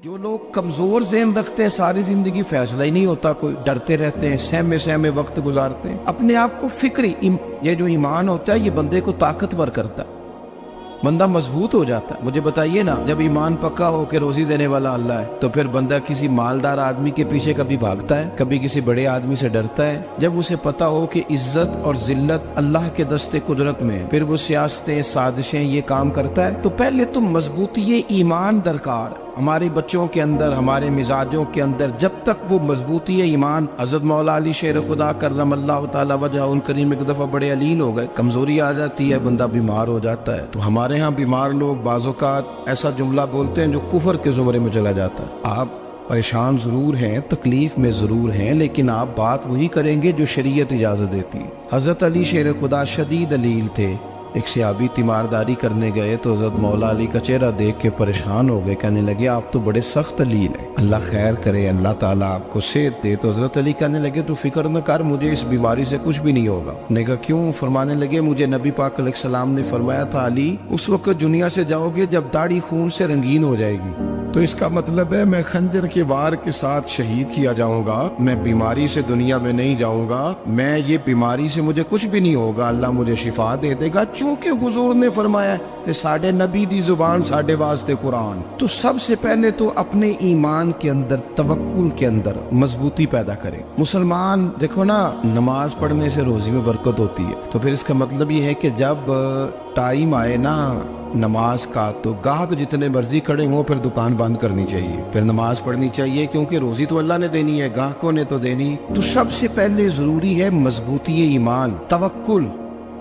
جو لوگ کمزور ذہن رکھتے ہیں ساری زندگی فیصلہ ہی نہیں ہوتا، کوئی ڈرتے رہتے ہیں، سہمے سہمے وقت گزارتے ہیں، اپنے آپ کو فکری یہ جو ایمان ہوتا ہے یہ بندے کو طاقتور کرتا ہے، بندہ مضبوط ہو جاتا ہے۔ مجھے بتائیے نا، جب ایمان پکا ہو کہ روزی دینے والا اللہ ہے تو پھر بندہ کسی مالدار آدمی کے پیچھے کبھی بھاگتا ہے، کبھی کسی بڑے آدمی سے ڈرتا ہے؟ جب اسے پتا ہو کہ عزت اور ذلت اللہ کے دستے قدرت میں ہے، پھر وہ سیاستیں، سازشیں یہ کام کرتا ہے۔ تو پہلے تو مضبوطی ایمان درکار ہے ہمارے بچوں کے اندر، ہمارے مزاجوں کے اندر۔ جب تک وہ مضبوطی ایمان، حضرت مولا علی شیر خدا کرم اللہ تعالی وجہ الکریم ایک دفعہ بڑے علیل ہو گئے، کمزوری آ جاتی ہے، بندہ بیمار ہو جاتا ہے۔ تو ہمارے ہاں بیمار لوگ بعض اوقات ایسا جملہ بولتے ہیں جو کفر کے زمرے میں چلا جاتا ہے۔ آپ پریشان ضرور ہیں، تکلیف میں ضرور ہیں، لیکن آپ بات وہی کریں گے جو شریعت اجازت دیتی ہے۔ حضرت علی شیر خدا شدید علیل تھے، ایک صحابی تیمارداری کرنے گئے تو حضرت مولا علی کا چہرہ دیکھ کے پریشان ہو گئے، کہنے لگے آپ تو بڑے سخت علیل ہیں، اللہ خیر کرے، اللہ تعالیٰ آپ کو صحت دے۔ تو حضرت علی کہنے لگے تو فکر نہ کر، مجھے اس بیماری سے کچھ بھی نہیں ہوگا۔ نے کہا کیوں؟ فرمانے لگے مجھے نبی پاک علیہ السلام نے فرمایا تھا علی اس وقت دنیا سے جاؤ گے جب داڑھی خون سے رنگین ہو جائے گی، تو اس کا مطلب ہے میں خنجر کے وار کے ساتھ شہید کیا جاؤں گا، میں بیماری سے دنیا میں نہیں جاؤں گا، میں یہ بیماری سے مجھے کچھ بھی نہیں ہوگا، اللہ مجھے شفا دے دے گا، چونکہ حضور نے فرمایا کہ ساڈے نبی دی زبان ساڈے واسطے قرآن۔ تو سب سے پہلے تو اپنے ایمان کے اندر، توکل کے اندر مضبوطی پیدا کریں۔ مسلمان دیکھو نا، نماز پڑھنے سے روزی میں برکت ہوتی ہے، تو پھر اس کا مطلب یہ ہے کہ جب ٹائم آئے نا نماز کا تو گاہک جتنے مرضی کھڑے ہوں پھر دکان بند کرنی چاہیے، پھر نماز پڑھنی چاہیے، کیونکہ روزی تو اللہ نے دینی ہے، گاہکوں نے تو دینی۔ تو سب سے پہلے ضروری ہے مضبوطی ایمان، توکل،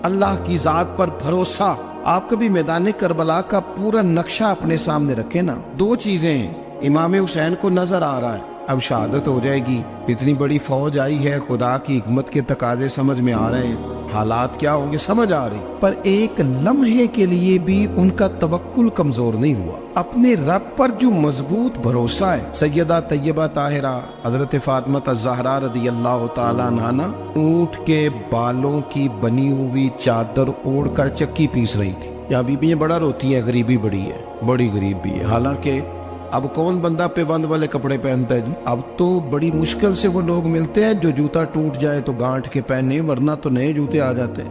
اللہ کی ذات پر بھروسہ۔ آپ کبھی میدان کربلا کا پورا نقشہ اپنے سامنے رکھیں نا، دو چیزیں ہیں، امام حسین کو نظر آ رہا ہے اب شہادت ہو جائے گی، اتنی بڑی فوج آئی ہے، خدا کی حکمت کے تقاضے سمجھ میں آ رہے ہیں، حالات کیا ہوں گے سمجھ آ رہی، پر ایک لمحے کے لیے بھی ان کا توکل کمزور نہیں ہوا۔ اپنے رب پر جو مضبوط بھروسہ ہے، سیدہ طیبہ طاہرہ حضرت فاطمہ الزہرا رضی اللہ تعالیٰ عنہا اونٹ کے بالوں کی بنی ہوئی چادر اوڑھ کر چکی پیس رہی تھی۔ یہاں بیویاں بڑا روتی ہیں، غریبی بڑی ہے، بڑی غریب بھی ہے، حالانکہ اب کون بندہ پیوند والے کپڑے پہنتا ہے جی؟ اب تو بڑی مشکل سے وہ لوگ ملتے ہیں جو جوتا ٹوٹ جائے تو گانٹھ کے پہنے، ورنہ تو نئے جوتے آ جاتے ہیں۔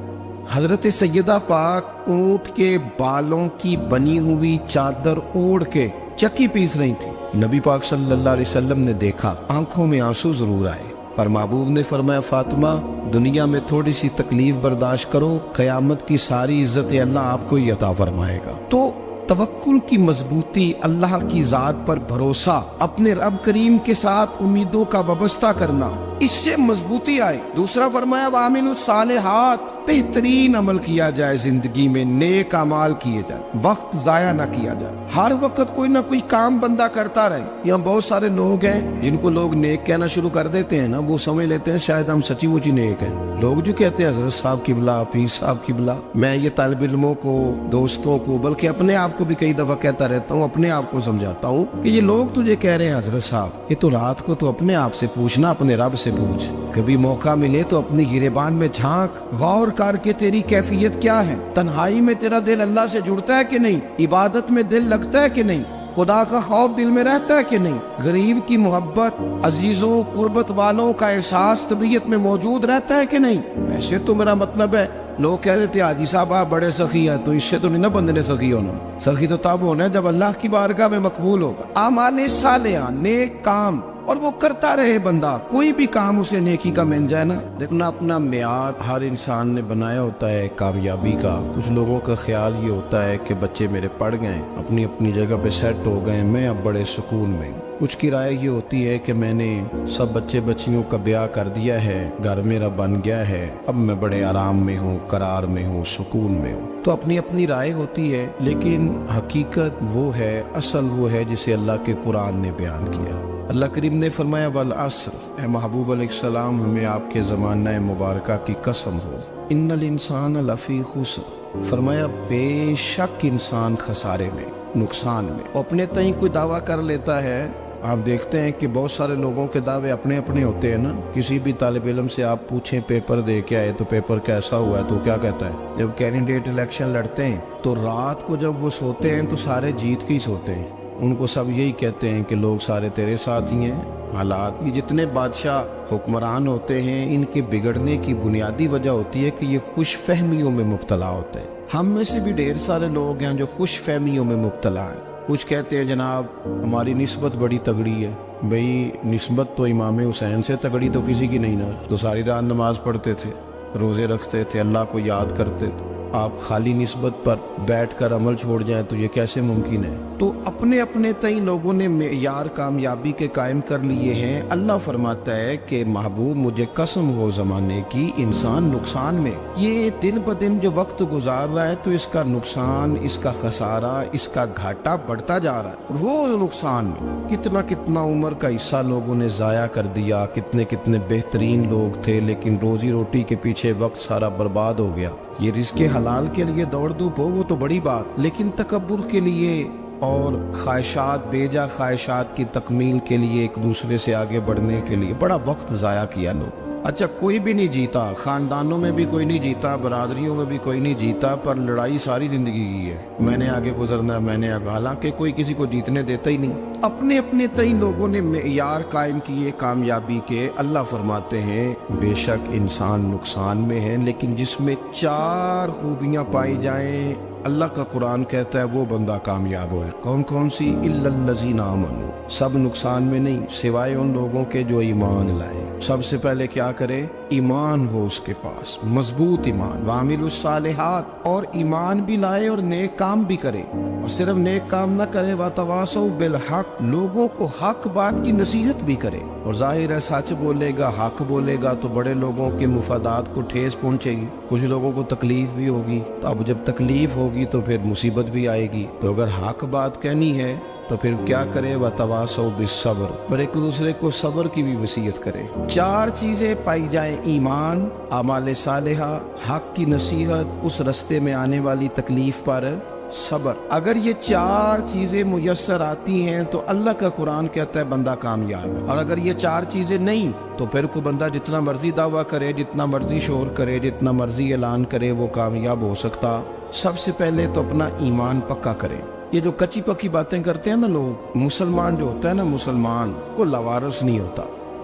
حضرت سیدہ پاک اونٹ کے بالوں کی بنی ہوئی چادر اوڑھ کے چکی پیس رہی تھی۔ نبی پاک صلی اللہ علیہ وسلم نے دیکھا، آنکھوں میں آنسو ضرور آئے، پر محبوب نے فرمایا فاطمہ دنیا میں تھوڑی سی تکلیف برداشت کرو، قیامت کی ساری عزت اللہ آپ کو ہی عطا فرمائے گا۔ تو توکل کی مضبوطی، اللہ کی ذات پر بھروسہ، اپنے رب کریم کے ساتھ امیدوں کا وابستہ کرنا، اس سے مضبوطی آئے۔ دوسرا فرمایا وَعَمِلُوا الصَّالِحَاتِ، بہترین عمل کیا جائے زندگی میں، نیک اعمال کیے جائے، وقت ضائع نہ کیا جائے، ہر وقت کوئی نہ کوئی کام بندہ کرتا رہے۔ یہاں بہت سارے لوگ ہیں جن کو لوگ نیک کہنا شروع کر دیتے ہیں نا، وہ سمجھ لیتے ہیں شاید ہم سچی مچی نیک ہیں۔ لوگ جو کہتے ہیں حضرت صاحب کی بلا، پیر صاحب کی بلا، میں یہ طالب علموں کو، دوستوں کو، بلکہ اپنے آپ کو بھی کئی دفعہ کہتا رہتا ہوں، اپنے آپ کو سمجھاتا ہوں کہ یہ لوگ تجھے کہہ رہے ہیں حضرت صاحب، یہ تو رات کو تو اپنے آپ سے پوچھنا، اپنے رب سے پوچھ، کبھی موقع ملے تو اپنی گریبان میں جھانک، غور کر کے تیری کیفیت کیا ہے، تنہائی میں تیرا دل اللہ سے جڑتا ہے کہ نہیں، عبادت میں دل لگتا ہے کہ نہیں، خدا کا خوف دل میں رہتا ہے کہ نہیں، غریب کی محبت، عزیزوں قربت والوں کا احساس طبیعت میں موجود رہتا ہے کہ نہیں۔ ویسے تو میرا مطلب ہے، لوگ کہہ دیتے حاجی صاحب آپ بڑے سخی ہیں، تو اس سے تو نہیں نا بندے نے سخی ہونا، سخی تو تب ہونا ہے جب اللہ کی بارگاہ میں مقبول ہوگا۔ اعمال صالحہ، نیک کام، اور وہ کرتا رہے بندہ، کوئی بھی کام اسے نیکی کا مل جائے نا۔ دیکھنا اپنا معیار ہر انسان نے بنایا ہوتا ہے کامیابی کا۔ کچھ لوگوں کا خیال یہ ہوتا ہے کہ بچے میرے پڑھ گئے، اپنی اپنی جگہ پہ سیٹ ہو گئے، میں اب بڑے سکون میں۔ کچھ کی رائے یہ ہوتی ہے کہ میں نے سب بچے بچیوں کا بیاہ کر دیا ہے، گھر میرا بن گیا ہے، اب میں بڑے آرام میں ہوں، قرار میں ہوں، سکون میں ہوں۔ تو اپنی اپنی رائے ہوتی ہے، لیکن حقیقت وہ ہے، اصل وہ ہے جسے اللہ کے قرآن نے بیان کیا۔ اللہ کریم نے فرمایا والعصر، اے محبوب علیہ السلام ہمیں آپ کے زمانہ مبارکہ کی قسم ہو، ان الانسان لفی خسر، فرمایا بے شک انسان خسارے میں، نقصان میں۔ اپنے تئیں کوئی دعویٰ کر لیتا ہے، آپ دیکھتے ہیں کہ بہت سارے لوگوں کے دعوے اپنے اپنے ہوتے ہیں نا۔ کسی بھی طالب علم سے آپ پوچھیں پیپر دے کے آئے تو پیپر کیسا ہوا ہے، تو کیا کہتا ہے؟ جب کینڈیڈیٹ الیکشن لڑتے ہیں تو رات کو جب وہ سوتے ہیں تو سارے جیت کے ہی سوتے ہیں، ان کو سب یہی کہتے ہیں کہ لوگ سارے تیرے ساتھ ہی ہیں. حالات یہ جتنے بادشاہ حکمران ہوتے ہیں ان کے بگڑنے کی بنیادی وجہ ہوتی ہے کہ یہ خوش فہمیوں میں مبتلا ہوتے ہیں. ہم میں سے بھی ڈھیر سارے لوگ ہیں جو خوش فہمیوں میں مبتلا ہیں. کچھ کہتے ہیں جناب ہماری نسبت بڑی تگڑی ہے. بھئی نسبت تو امام حسین سے تگڑی تو کسی کی نہیں نا. تو ساری رات نماز پڑھتے تھے, روزے رکھتے تھے, اللہ کو یاد کرتے تھے. آپ خالی نسبت پر بیٹھ کر عمل چھوڑ جائیں تو یہ کیسے ممکن ہے؟ تو اپنے اپنے تئیں لوگوں نے معیار کامیابی کے قائم کر لیے ہیں. اللہ فرماتا ہے کہ محبوب مجھے قسم ہو زمانے کی, انسان نقصان میں. یہ دن بدن جو وقت گزار رہا ہے تو اس کا نقصان, اس کا خسارہ, اس کا گھاٹا بڑھتا جا رہا ہے. روز نقصان میں. کتنا کتنا عمر کا حصہ لوگوں نے ضائع کر دیا. کتنے کتنے بہترین لوگ تھے لیکن روزی روٹی کے پیچھے وقت سارا برباد ہو گیا. یہ رزق حلال کے لیے دوڑ دھوپ ہو وہ تو بڑی بات, لیکن تکبر کے لیے اور خواہشات, بیجا خواہشات کی تکمیل کے لیے, ایک دوسرے سے آگے بڑھنے کے لیے بڑا وقت ضائع کیا لوگ. اچھا کوئی بھی نہیں جیتا, خاندانوں میں بھی کوئی نہیں جیتا, برادریوں میں بھی کوئی نہیں جیتا, پر لڑائی ساری زندگی کی ہے. میں نے آگے گزرنا ہے, میں نے آگے, حالانکہ کوئی کسی کو جیتنے دیتا ہی نہیں. اپنے اپنے تئیں لوگوں نے معیار قائم کیے کامیابی کے. اللہ فرماتے ہیں بے شک انسان نقصان میں ہے, لیکن جس میں 4 خوبیاں پائی جائیں اللہ کا قرآن کہتا ہے وہ بندہ کامیاب ہو. کون کون سی؟ الا الذین آمنوا. سب نقصان میں نہیں سوائے ان لوگوں کے جو ایمان لائے. سب سے پہلے کیا کرے؟ ایمان ہو اس کے پاس, مضبوط ایمان. وعملوا الصالحات, اور ایمان بھی لائے اور نیک کام بھی کرے. اور صرف نیک کام نہ کرے, وتواصوا بالحق, لوگوں کو حق بات کی نصیحت بھی کرے. اور ظاہر ہے سچ بولے گا, حق بولے گا تو بڑے لوگوں کے مفادات کو ٹھیس پہنچے گی, کچھ لوگوں کو تکلیف بھی ہوگی. تو اب جب تکلیف ہوگی تو پھر مصیبت بھی آئے گی. تو اگر حق بات کہنی ہے تو پھر کیا کرے؟ وتواصوا بالصبر, اور ایک دوسرے کو صبر کی بھی وصیت کرے. 4 چیزیں پائی جائیں, ایمان, اعمال صالحہ, حق کی نصیحت, اس رستے میں آنے والی تکلیف پر صبر. اگر یہ 4 چیزیں میسر آتی ہیں تو اللہ کا قرآن کہتا ہے بندہ کامیاب ہے. اور اگر یہ 4 چیزیں نہیں تو پھر کوئی بندہ جتنا مرضی دعویٰ کرے, جتنا مرضی شور کرے, جتنا مرضی اعلان کرے, وہ کامیاب ہو سکتا. سب سے پہلے تو اپنا ایمان پکا کرے. یہ جو کچی پکی باتیں کرتے ہیں نا لوگ, مسلمان جو ہوتا ہے نا, مسلمان وہ لاوارث نہیں ہوتا,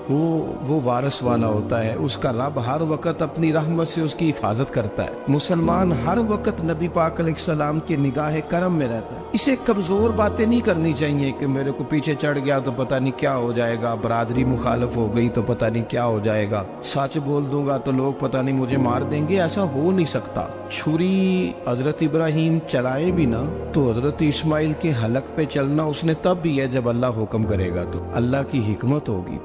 وہ وارث والا ہوتا ہے. اس کا رب ہر وقت اپنی رحمت سے اس کی حفاظت کرتا ہے. مسلمان ہر وقت نبی پاک علیہ السلام کی نگاہ کرم میں رہتا ہے. اسے کمزور باتیں نہیں کرنی چاہیے کہ میرے کو پیچھے چڑھ گیا تو پتہ نہیں کیا ہو جائے گا, برادری مخالف ہو گئی تو پتہ نہیں کیا ہو جائے گا, سچ بول دوں گا تو لوگ پتہ نہیں مجھے مار دیں گے. ایسا ہو نہیں سکتا. چھری حضرت ابراہیم چلائے بھی نا تو حضرت اسماعیل کے حلق پہ چلنا اس نے تب بھی ہے جب اللہ حکم کرے گا. تو اللہ کی حکمت ہوگی,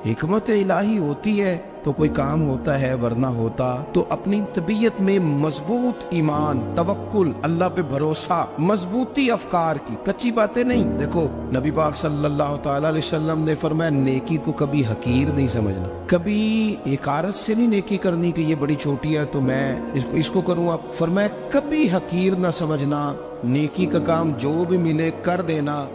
حکمت الہی ہوتی ہے تو کوئی کام ہوتا ہے, ورنہ ہوتا. تو اپنی طبیعت میں مضبوط ایمان, توکل, اللہ پہ بھروسہ, مضبوطی افکار کی, کچی باتیں نہیں. دیکھو نبی پاک صلی اللہ تعالی علیہ وسلم نے فرمایا نیکی کو کبھی حقیر نہیں سمجھنا, کبھی حقارت سے نہیں نیکی کرنی کہ یہ بڑی چھوٹی ہے تو میں اس کو کروں. اب فرمایا کبھی حقیر نہ سمجھنا, نیکی کا کام جو بھی ملے کر دینا.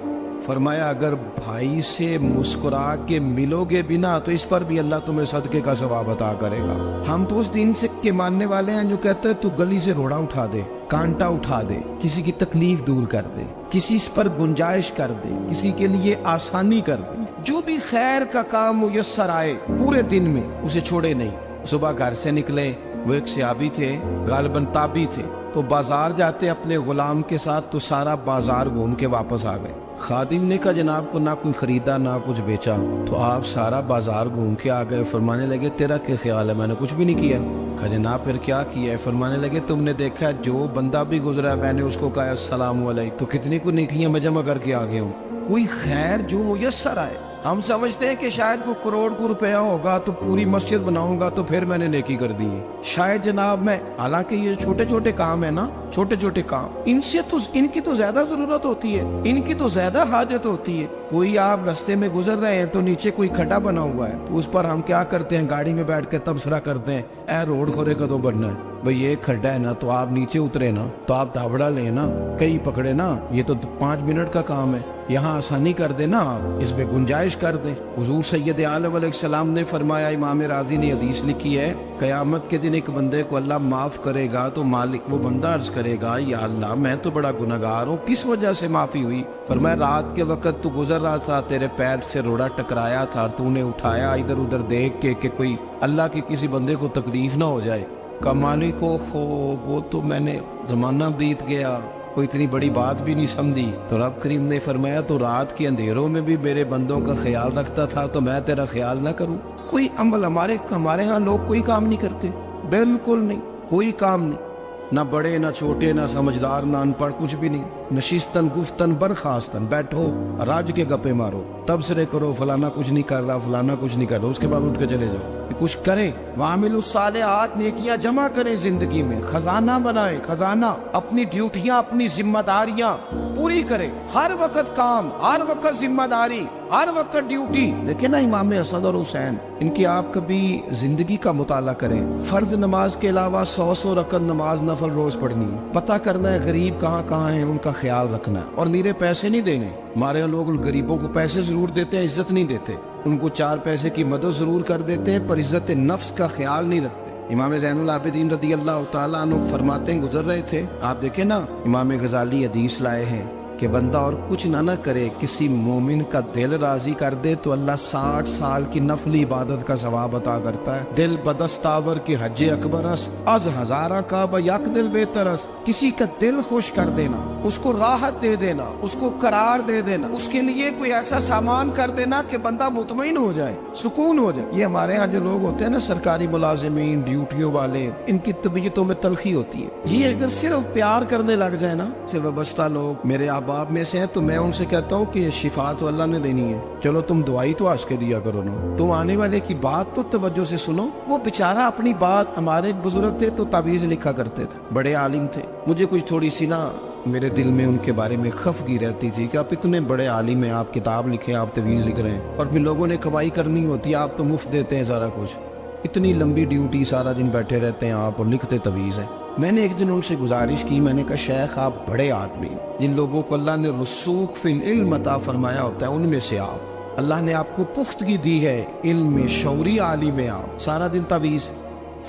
فرمایا اگر بھائی سے مسکرا کے ملو گے بنا تو اس پر بھی اللہ تمہیں صدقے کا ثواب عطا کرے گا. ہم تو اس دین سے کے ماننے والے ہیں جو کہتے ہیں تو گلی سے روڑا اٹھا دے, کانٹا اٹھا دے, کسی کی تکلیف دور کر دے, کسی اس پر گنجائش کر دے, کسی کے لیے آسانی کر دے. جو بھی خیر کا کام میسر آئے پورے دن میں اسے چھوڑے نہیں. صبح گھر سے نکلے, وہ ایک صحابی تھے, غالباً تابعی تھے, تو بازار جاتے اپنے غلام کے ساتھ تو سارا بازار گھوم کے واپس آ گئے. خادم نے کہا جناب کو نہ کوئی خریدا نہ کچھ بیچا, تو آپ سارا بازار گھوم کے آ گئے. فرمانے لگے تیرا کیا خیال ہے؟ میں نے کچھ بھی نہیں کیا. کہا جناب پھر کیا کیا ہے؟ فرمانے لگے تم نے دیکھا جو بندہ بھی گزرا میں نے اس کو کہا السلام علیکم, تو کتنی کو نیکیاں میں جمع کر کے آ گیا ہوں. کوئی خیر جو میسر آئے. ہم سمجھتے ہیں کہ شاید کو کروڑ کو روپیہ ہوگا تو پوری مسجد بناؤں گا تو پھر میں نے نیکی کر دی ہے. شاید جناب میں, حالانکہ یہ چھوٹے چھوٹے کام ہے نا, چھوٹے چھوٹے کام, ان کی تو زیادہ ضرورت ہوتی ہے, ان کی تو زیادہ حاجت ہوتی ہے. کوئی آپ رستے میں گزر رہے ہیں تو نیچے کوئی کھڈا بنا ہوا ہے تو اس پر ہم کیا کرتے ہیں, گاڑی میں بیٹھ کے تبصرہ کرتے ہیں اے روڈ کھورے کدو بننا ہے. بھئی ایک کھڈا ہے نا تو آپ نیچے اترے نا تو آپ دھابڑا لیں نا, کئی پکڑے نا, یہ تو 5 منٹ کا کام ہے, یہاں آسانی کر دے نا, آپ اس میں گنجائش کر دیں. حضور سید عالم علیہ السلام نے فرمایا, امام راضی نے حدیث لکھی ہے, قیامت کے دن ایک بندے کو اللہ معاف کرے گا تو مالک وہ بندہ عرض کرے گا, یا اللہ میں تو بڑا گناہگار ہوں, کس وجہ سے معافی ہوئی؟ فرمایا رات کے وقت تو گزر رہا تھا, تیرے پیر سے روڑا ٹکرایا تھا, تو نے اٹھایا ادھر ادھر دیکھ کے کہ کوئی اللہ کے کسی بندے کو تکلیف نہ ہو جائے. کہ مالک وہ تو میں نے زمانہ بیت گیا, کوئی اتنی بڑی بات بھی نہیں سمجھی. تو رب کریم نے فرمایا تو رات کے اندھیروں میں بھی میرے بندوں کا خیال رکھتا تھا, تو میں تیرا خیال نہ کروں؟ کوئی عمل ہمارے ہاں لوگ کوئی کام نہیں کرتے, بالکل نہیں, کوئی کام نہیں, نہ بڑے نہ چھوٹے نہ سمجھدار نہ ان پڑھ, کچھ بھی نہیں. نشستن گفتن برخاستن, بیٹھو راج کے گپے مارو, تبصرے کرو, فلانا کچھ نہیں کر رہا, فلانا کچھ نہیں کر رہا, اس کے بعد اٹھ کے چلے جاؤ. کچھ کریں, وعاملوا الصالحات, نیکیاں جمع کریں زندگی میں, خزانہ بنائیں, خزانہ, اپنی ڈیوٹیاں اپنی ذمہ داریاں پوری کریں, ہر وقت کام, ہر وقت ذمہ داری, ہر وقت ڈیوٹی. لیکن نا امام حسن اور حسین, ان کی آپ کبھی زندگی کا مطالعہ کریں, فرض نماز کے علاوہ 100 رکعت نماز نفل روز پڑھنی ہے, پتہ کرنا ہے غریب کہاں کہاں ہیں, ان کا خیال رکھنا ہے, اور نیرے پیسے نہیں دینے. ہمارے لوگ غریبوں کو پیسے ضرور دیتے ہیں, عزت نہیں دیتے, ان کو 4 پیسے کی مدد ضرور کر دیتے ہیں, پر عزت نفس کا خیال نہیں رکھتے. امام زین العابدین رضی اللہ تعالیٰ عنہ فرماتے ہیں, گزر رہے تھے, آپ دیکھیں نا, امام غزالی حدیث لائے ہیں کہ بندہ اور کچھ نہ کرے, کسی مومن کا دل راضی کر دے تو اللہ 60 سال کی نفلی عبادت کا ثواب عطا کرتا ہے. دل بدستاور کی حج اکبر است, از ہزارہ کعبہ یک دل بہتر است. کسی کا دل خوش کر دینا, اس کو راحت دے دینا, اس کو قرار دے دینا, اس کے لیے کوئی ایسا سامان کر دینا کہ بندہ مطمئن ہو جائے, سکون ہو جائے. یہ ہمارے ہاں جو لوگ ہوتے ہیں نا, سرکاری ملازمین, ڈیوٹیوں والے, ان کی طبیعتوں میں تلخی ہوتی ہے. یہ اگر صرف پیار کرنے لگ جائے نا, سے وابستہ لوگ میرے آپ میں سے ہیں, تو میں ان سے کہتا ہوں کہ شفا تو اللہ نے دینی ہے, چلو تم دعائی تو آج کے دیا کرو نا, تم آنے والے کی بات تو توجہ سے سنو. وہ بیچارہ اپنی بات, ہمارے بزرگ تھے تو تعویذ لکھا کرتے تھے, بڑے عالم تھے, مجھے کچھ تھوڑی سی نا میرے دل میں ان کے بارے میں خفگی رہتی تھی کہ آپ اتنے بڑے عالم ہیں, آپ کتاب لکھیں, آپ تعویذ لکھ رہے ہیں, اور پھر لوگوں نے کمائی کرنی ہوتی ہے, آپ تو مفت دیتے ہیں سارا کچھ, اتنی لمبی ڈیوٹی, سارا دن بیٹھے رہتے ہیں آپ اور لکھتے تعویذ ہیں. میں نے ایک دن ان سے گزارش کی, میں نے کہا شیخ آپ بڑے آدمی, جن لوگوں کو اللہ نے رسوخ فی العلم عطا فرمایا ہوتا ہے, ان میں سے آپ, اللہ نے آپ کو پختگی دی ہے علم میں, شعوری عالم میں, آپ سارا دن تعویذ.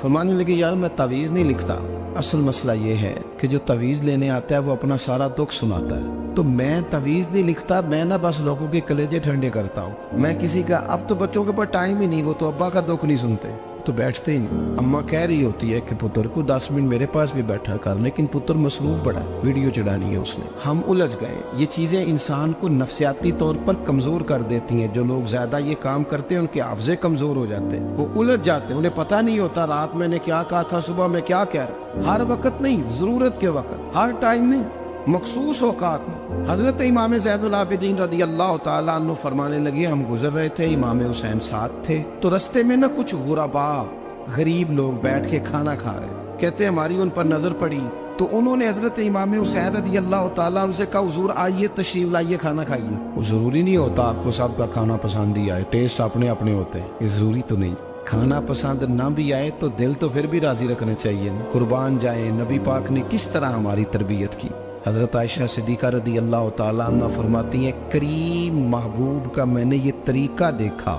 فرمانے لگے یار میں تعویذ نہیں لکھتا, اصل مسئلہ یہ ہے کہ جو تعویذ لینے آتا ہے وہ اپنا سارا دکھ سناتا ہے, تو میں تعویذ نہیں لکھتا, میں نہ بس لوگوں کے کلیجے ٹھنڈے کرتا ہوں. میں کسی کا, اب تو بچوں کے پاس ٹائم ہی نہیں, وہ تو ابا کا دکھ نہیں سنتے, تو بیٹھتے ہی نہیں. اماں کہہ رہی ہوتی ہے کہ پتر کو 10 منٹ میرے پاس بھی بیٹھا کر, لیکن پتر مصروف بڑا, ویڈیو چڑھانی ہے اس نے. ہم الجھ گئے. یہ چیزیں انسان کو نفسیاتی طور پر کمزور کر دیتی ہیں. جو لوگ زیادہ یہ کام کرتے ہیں ان کے حافظے کمزور ہو جاتے ہیں, وہ الجھ جاتے ہیں, انہیں پتہ نہیں ہوتا رات میں نے کیا کہا تھا, صبح میں کیا کہہ رہا. ہر وقت نہیں, ضرورت کے وقت, ہر ٹائم نہیں, مخصوص اوقات میں. حضرت امام زین العابدین رضی اللہ تعالیٰ عنہ فرمانے لگے, ہم گزر رہے تھے, امام حسین ساتھ تھے, تو رستے میں نہ کچھ غربا, غریب لوگ بیٹھ کے کھانا کھا رہے تھے. کہتے ہماری ان پر نظر پڑی, تو انہوں نے حضرت امام حسین رضی اللہ تعالیٰ عنہ سے کہا حضور آئیے, تشریف لائیے, کھانا کھائیے. وہ ضروری نہیں ہوتا آپ کو سب کا کھانا پسند ہی آئے, ٹیسٹ اپنے اپنے ہوتے ہیں, یہ ضروری تو نہیں. کھانا پسند نہ بھی آئے تو دل تو پھر بھی راضی رکھنے چاہیے. قربان جائیں, نبی پاک نے کس طرح ہماری تربیت کی. حضرت عائشہ صدیقہ رضی اللہ تعالیٰ عنہ فرماتی ہیں, کریم محبوب کا میں نے یہ طریقہ دیکھا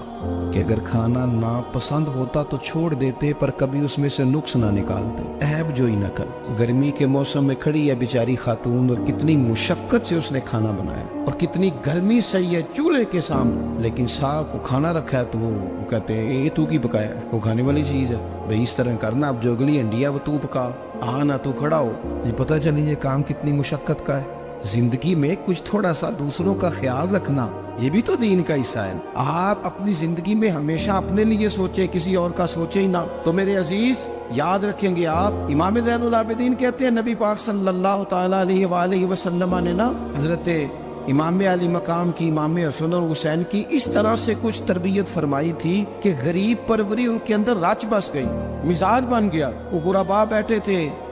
کہ اگر کھانا ناپسند ہوتا تو چھوڑ دیتے, پر کبھی اس میں سے نقص نہ نکالتے, عیب جوئی نہ کر. گرمی کے موسم میں کھڑی ہے بیچاری خاتون, اور کتنی مشقت سے اس نے کھانا بنایا, اور کتنی گرمی صحیح ہے چولہے کے سامنے, لیکن صاحب کو کھانا رکھا ہے تو وہ کہتے ہیں یہ تو کی پکایا ہے, وہ کھانے والی چیز ہے بھئی, اس طرح کرنا, اب جو اگلی انڈیا وہ تو پکا, آنا تو کھڑا ہو. یہ پتہ چلی یہ کام کتنی مشقت کا ہے. زندگی میں کچھ تھوڑا سا دوسروں کا خیال رکھنا, یہ بھی تو دین کا حصہ ہے. آپ اپنی زندگی میں ہمیشہ اپنے لیے سوچیں, کسی اور کا سوچیں ہی نہ. تو میرے عزیز یاد رکھیں گے آپ, امام زین العابدین کہتے ہیں نبی پاک صلی اللہ تعالیٰ علیہ وآلہ وسلم نے نا حضرت امام علی مقام کی, امام حسن اور حسین کی اس طرح سے کچھ تربیت فرمائی تھی کہ غریب پروری ان کے اندر رچ بس گئی, مزاج بن گیا. وہ غربا بیٹھے تھے,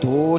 2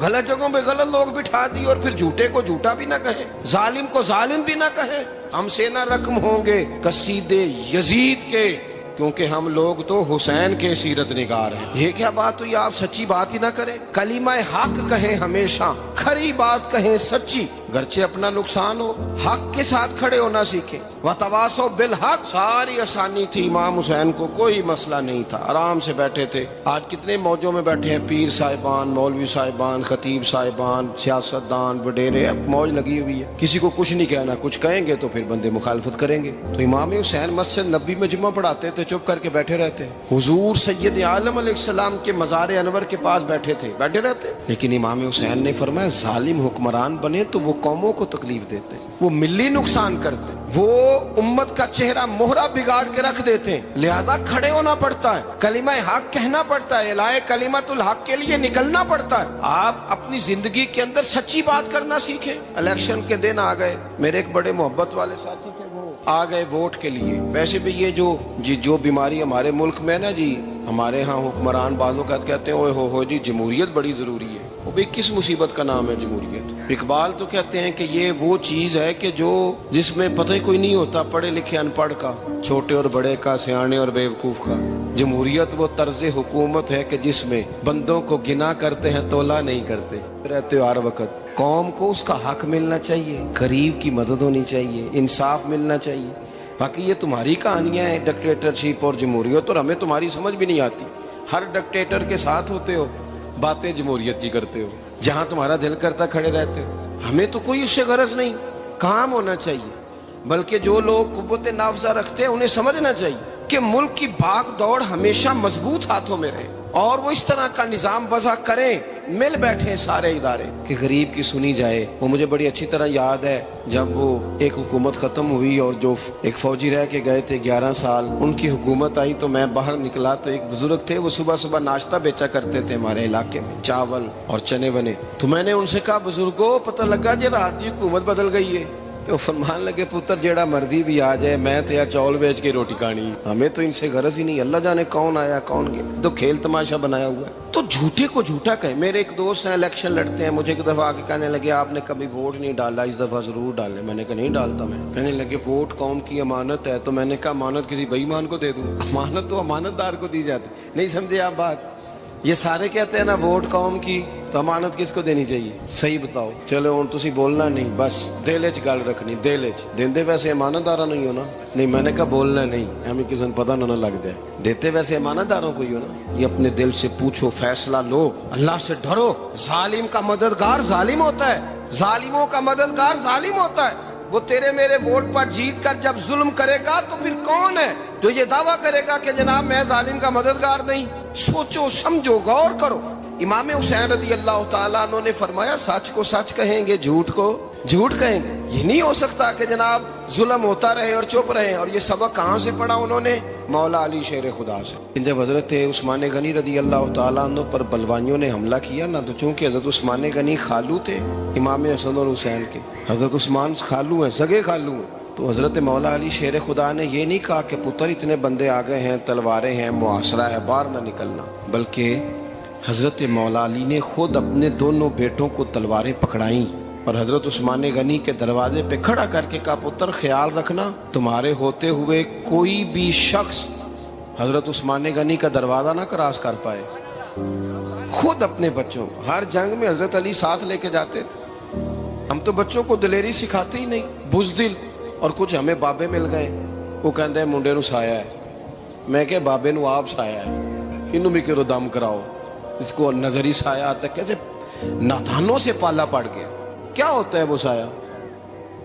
غلط جگہوں پہ غلط لوگ بٹھا دی اور پھر جھوٹے کو جھوٹا بھی نہ کہیں، ظالم کو ظالم بھی نہ کہیں۔ ہم سے نہ رقم ہوں گے قصیدے یزید کے، کیونکہ ہم لوگ تو حسین کے سیرت نگار ہیں۔ یہ کیا بات ہوئی، آپ سچی بات ہی نہ کریں، کلمہ حق کہیں، ہمیشہ کھری بات کہیں، سچی، گرچہ اپنا نقصان ہو، حق کے ساتھ کھڑے ہونا سیکھیں۔ وتواصوا بالحق، ساری آسانی تھی، امام حسین کو کوئی مسئلہ نہیں تھا، آرام سے بیٹھے تھے۔ آج کتنے موجوں میں بیٹھے ہیں، پیر صاحبان، مولوی صاحبان، خطیب صاحبان، سیاستدان، وڈیرے، موج لگی ہوئی ہے، کسی کو کچھ نہیں کہنا، کچھ کہیں گے تو پھر بندے مخالفت کریں گے۔ تو امام حسین مسجد نبی میں جمعہ پڑھاتے تھے، چپ کر کے بیٹھے رہتے، حضور سید عالم علیہ السلام کے مزار انور کے پاس بیٹھے تھے، بیٹھے رہتے۔ لیکن امام حسین نے فرمایا ظالم حکمران بنے تو وہ قوموں کو تکلیف دیتے، وہ ملی نقصان کرتے، وہ امت کا چہرہ مہرہ بگاڑ کے رکھ دیتے، لہذا کھڑے ہونا پڑتا ہے، کلمہ حق کہنا پڑتا ہے، الہ کلمۃ الحق کے لیے نکلنا پڑتا ہے۔ آپ اپنی زندگی کے اندر سچی بات کرنا سیکھیں۔ الیکشن کے دن آ گئے، میرے ایک بڑے محبت والے ساتھی تھے، وہ آ گئے ووٹ کے لیے۔ ویسے بھی یہ جو بیماری ہمارے ملک میں نا جی، ہمارے ہاں حکمران بعض اوقات کہتے ہیں اوے ہو جی جمہوریت بڑی ضروری ہے۔ وہ بھی کس مصیبت کا نام ہے جمہوریت؟ اقبال تو کہتے ہیں کہ یہ وہ چیز ہے کہ جس میں پتہ ہی کوئی نہیں ہوتا، پڑھے لکھے ان پڑھ کا، چھوٹے اور بڑے کا، سیانے اور بیوقوف کا۔ جمہوریت وہ طرز حکومت ہے کہ جس میں بندوں کو گنا کرتے ہیں، تولا نہیں کرتے رہتے ہو ہر وقت۔ قوم کو اس کا حق ملنا چاہیے، غریب کی مدد ہونی چاہیے، انصاف ملنا چاہیے۔ باقی یہ تمہاری کہانیاں ہیں ڈکٹیٹرشپ اور جمہوریت، اور ہمیں تمہاری سمجھ بھی نہیں آتی۔ ہر ڈکٹیٹر کے ساتھ ہوتے ہو، باتیں جمہوریت کی کرتے ہو، جہاں تمہارا دل کرتا کھڑے رہتے ہو۔ ہمیں تو کوئی اس سے غرض نہیں، کام ہونا چاہیے۔ بلکہ جو لوگ قوت نافذہ رکھتے ہیں انہیں سمجھنا چاہیے کہ ملک کی بھاگ دوڑ ہمیشہ مضبوط ہاتھوں میں رہے، اور وہ اس طرح کا نظام وضع کریں، مل بیٹھے سارے ادارے کہ غریب کی سنی جائے۔ وہ مجھے بڑی اچھی طرح یاد ہے جب وہ ایک حکومت ختم ہوئی اور جو ایک فوجی رہ کے گئے تھے 11 سال، ان کی حکومت آئی تو میں باہر نکلا تو ایک بزرگ تھے، وہ صبح صبح ناشتہ بیچا کرتے تھے ہمارے علاقے میں، چاول اور چنے بنے۔ تو میں نے ان سے کہا بزرگوں پتہ لگا جی رات کی حکومت بدل گئی ہے؟ تو فرمان لگے پتر جیڑا مردی بھی آ جائے، میں تو یا چاول بیچ کے روٹی کھانی، ہمیں تو ان سے غرض ہی نہیں، اللہ جانے کون آیا کون گیا، تو کھیل تماشا بنایا ہوا ہے۔ تو جھوٹے کو جھوٹا کہیں۔ میرے ایک دوست ہیں الیکشن لڑتے ہیں، مجھے ایک دفعہ آ کے کہنے لگے آپ نے کبھی ووٹ نہیں ڈالا، اس دفعہ ضرور ڈالیں۔ میں نے کہا نہیں ڈالتا میں۔ کہنے لگے ووٹ قوم کی امانت ہے، تو میں نے کہا امانت کسی بے ایمان کو دے دوں؟ امانت تو امانت دار کو دی جاتی۔ نہیں سمجھے آپ بات؟ یہ سارے کہتے ہیں نا ووٹ قوم کی، تو امانت کس کو دینی چاہیے؟ صحیح بتاؤ۔ چلو ہوں تسی بولنا نہیں، بس دل وچ گل رکھنی، دل وچ دیندے ویسے امانت دارا نہیں ہونا۔ نہیں میں نے کہا بولنا نہیں، ہمیں کسی کو پتہ نہ لگ جائے، دیتے ویسے امانت داروں کو ہی ہونا۔ یہ اپنے دل سے پوچھو، فیصلہ لو، اللہ سے ڈرو۔ ظالم کا مددگار ظالم ہوتا ہے، ظالموں کا مددگار ظالم ہوتا ہے۔ وہ تیرے میرے ووٹ پر جیت کر جب ظلم کرے گا تو پھر کون ہے جو یہ دعویٰ کرے گا کہ جناب میں ظالم کا مددگار نہیں؟ سوچو سمجھو، غور کرو۔ امام حسین رضی اللہ تعالیٰ عنہ نے فرمایا سچ کو سچ کہیں گے، جھوٹ کو جھوٹ کہیں گے۔ یہ نہیں ہو سکتا کہ جناب ظلم ہوتا رہے اور چپ رہے۔ اور یہ سبق کہاں سے پڑھا انہوں نے؟ مولا علی شیر خدا سے۔ جب حضرت عثمان غنی رضی اللہ تعالیٰ عنہ پر بلوائیوں نے حملہ کیا نا، تو چونکہ حضرت عثمان غنی خالو تھے امام حسن اور حسین کے، حضرت عثمان خالو ہیں، سگے خالو ہیں، تو حضرت مولا علی شیر خدا نے یہ نہیں کہا کہ پتر اتنے بندے آ گئے ہیں، تلواریں ہیں، محاصرہ ہے، باہر نہ نکلنا، بلکہ حضرت مولا علی نے خود اپنے دونوں بیٹوں کو تلواریں پکڑائیں اور حضرت عثمان غنی کے دروازے پہ کھڑا کر کے کہا پتر خیال رکھنا تمہارے ہوتے ہوئے کوئی بھی شخص حضرت عثمان غنی کا دروازہ نہ کراس کر پائے۔ خود اپنے بچوں، ہر جنگ میں حضرت علی ساتھ لے کے جاتے تھے۔ ہم تو بچوں کو دلیری سکھاتے ہی نہیں، بزدل۔ اور کچھ ہمیں بابے مل گئے، وہ کہتے ہیں منڈے نو سایا ہے، میں کہ بابے نو آپ سایا ہے، انہوں بھی کرو دم کراؤ، اس کو نظری سایہ آتا ہے۔ کیسے ناتھانوں سے پالا پڑ گیا۔ کیا ہوتا ہے وہ سایہ؟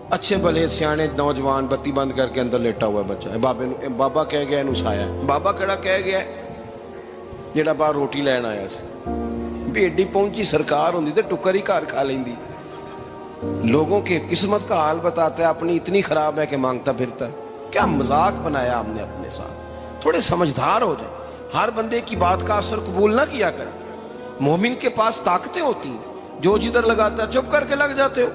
اچھے بھلے سیانے نوجوان بتی بند کر کے اندر لیٹا ہوا ہے بچہ، بابا کہہ گیا انہوں سایہ ہے۔ بابا کہڑا کہہ گیا جڑا باہر روٹی لین آیا سی، بھی ایڈی پہنچی سرکار ہوندی تے ٹکر ہی گھر کھا لیندی۔ لوگوں کے قسمت کا حال بتاتا ہے، اپنی اتنی خراب ہے کہ مانگتا پھرتا ہے۔ کیا مذاق بنایا ہم نے اپنے ساتھ۔ تھوڑے سمجھدار ہو جائیں، ہر بندے کی بات کا اثر قبول نہ کیا کریں۔ مومن کے پاس طاقتیں ہوتی ہیں، جو جدھر لگاتا ہے چپ کر کے لگ جاتے ہو۔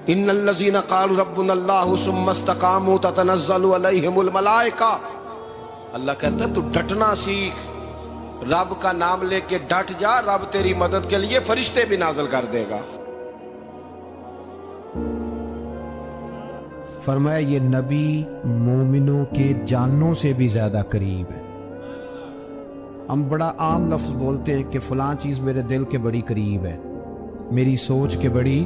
ان الذین قالوا ربنا اللہ ثم استقاموا تتنزل علیہم الملائکہ، اللہ کہتا ہے تو ڈٹنا سیکھ، رب کا نام لے کے ڈٹ جا، رب تیری مدد کے لیے فرشتے بھی نازل کر دے گا۔ فرمایا یہ نبی مومنوں کے جانوں سے بھی زیادہ قریب ہے۔ ہم بڑا عام لفظ بولتے ہیں کہ فلاں چیز میرے دل کے بڑی قریب ہے، میری سوچ کے بڑی۔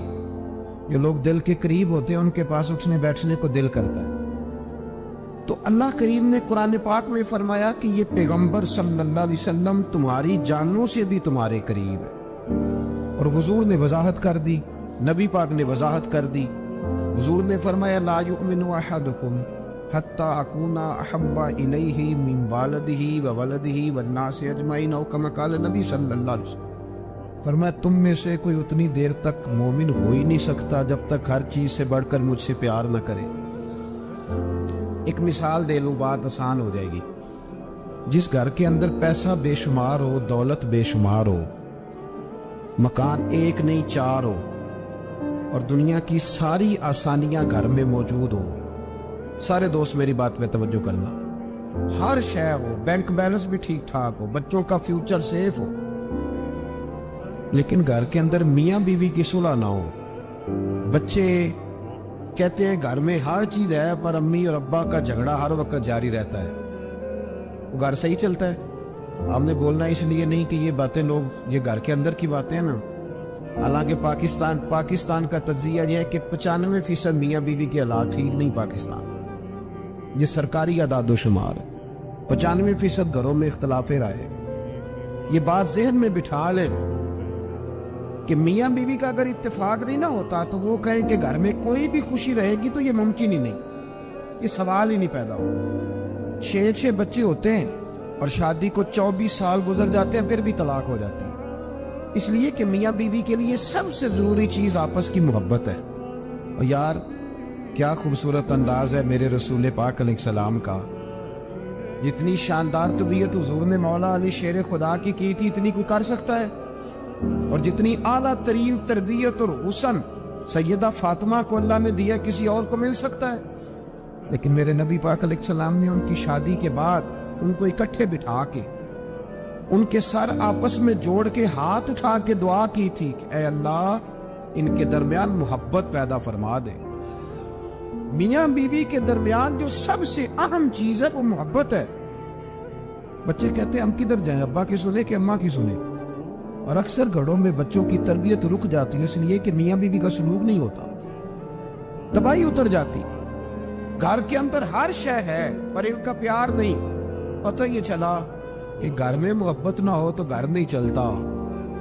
جو لوگ دل کے قریب ہوتے ہیں ان کے پاس اٹھنے بیٹھنے کو دل کرتا ہے۔ تو اللہ کریم نے قرآن پاک میں فرمایا کہ یہ پیغمبر صلی اللہ علیہ وسلم تمہاری جانوں سے بھی تمہارے قریب ہے۔ اور حضور نے وضاحت کر دی، نبی پاک نے وضاحت کر دی۔ حضور نے فرمایا لا یؤمن احدکم حتی اکون احب الیہ من والدہ وولدہ والناس اجمعین، او کما قال نبی صلی اللہ علیہ وسلم۔ فرمایا تم میں سے کوئی اتنی دیر تک مومن ہو ہی نہیں سکتا جب تک ہر چیز سے بڑھ کر مجھ سے پیار نہ کرے۔ ایک مثال دے لوں، بات آسان ہو جائے گی۔ جس گھر کے اندر پیسہ بے شمار ہو، دولت بے شمار ہو، مکان ایک نہیں چار ہو، اور دنیا کی ساری آسانیاں گھر میں موجود ہو، سارے دوست میری بات پہ توجہ کرنا، ہر شے ہو، بینک بیلنس بھی ٹھیک ٹھاک ہو، بچوں کا فیوچر سیف ہو، لیکن گھر کے اندر میاں بیوی کی صلح نہ ہو، بچے کہتے ہیں گھر میں ہر چیز ہے پر امی اور ابا کا جھگڑا ہر وقت جاری رہتا ہے، وہ گھر صحیح چلتا ہے؟ آپ نے بولنا اس لیے نہیں کہ یہ باتیں لوگ، یہ گھر کے اندر کی باتیں ہیں نا۔ حالانکہ پاکستان کا تجزیہ یہ ہے کہ 95% میاں بیوی کے حالات ٹھیک نہیں پاکستان، یہ سرکاری اعداد و شمار ہے۔ 95% گھروں میں اختلاف رائے۔ یہ بات ذہن میں بٹھا لیں کہ میاں بیوی کا اگر اتفاق نہیں نہ ہوتا تو وہ کہیں کہ گھر میں کوئی بھی خوشی رہے گی تو یہ ممکن ہی نہیں، یہ سوال ہی نہیں پیدا ہو۔ 6 بچے ہوتے ہیں اور شادی کو 24 سال گزر جاتے ہیں پھر بھی طلاق ہو جاتی ہے، اس لیے کہ میاں بیوی کے لیے سب سے ضروری چیز آپس کی محبت ہے۔ اور یار کیا خوبصورت انداز ہے میرے رسول پاک علیہ السلام کا، جتنی شاندار طبیعت حضور نے مولا علی شیر خدا کی تھی اتنی کوئی کر سکتا ہے؟ اور جتنی اعلیٰ ترین تربیت اور حسن سیدہ فاطمہ کو اللہ نے دیا کسی اور کو مل سکتا ہے؟ لیکن میرے نبی پاک علیہ السلام نے ان کی شادی کے بعد ان کو اکٹھے بٹھا کے ان کے سر آپس میں جوڑ کے ہاتھ اٹھا کے دعا کی تھی کہ اے اللہ ان کے درمیان محبت پیدا فرما دے۔ میاں بیوی کے درمیان جو سب سے اہم چیز ہے وہ محبت ہے۔ بچے کہتے ہیں ہم کدھر جائیں، ابا کی سنیں کہ اماں کی سنیں؟ اور اکثر گھروں میں بچوں کی تربیت رک جاتی ہے اس لیے کہ میاں بیوی کا سلوک نہیں ہوتا، تباہی اتر جاتی۔ گھر کے اندر ہر شے ہے پر ان کا پیار نہیں۔ پتہ یہ چلا کہ گھر میں محبت نہ ہو تو گھر نہیں چلتا۔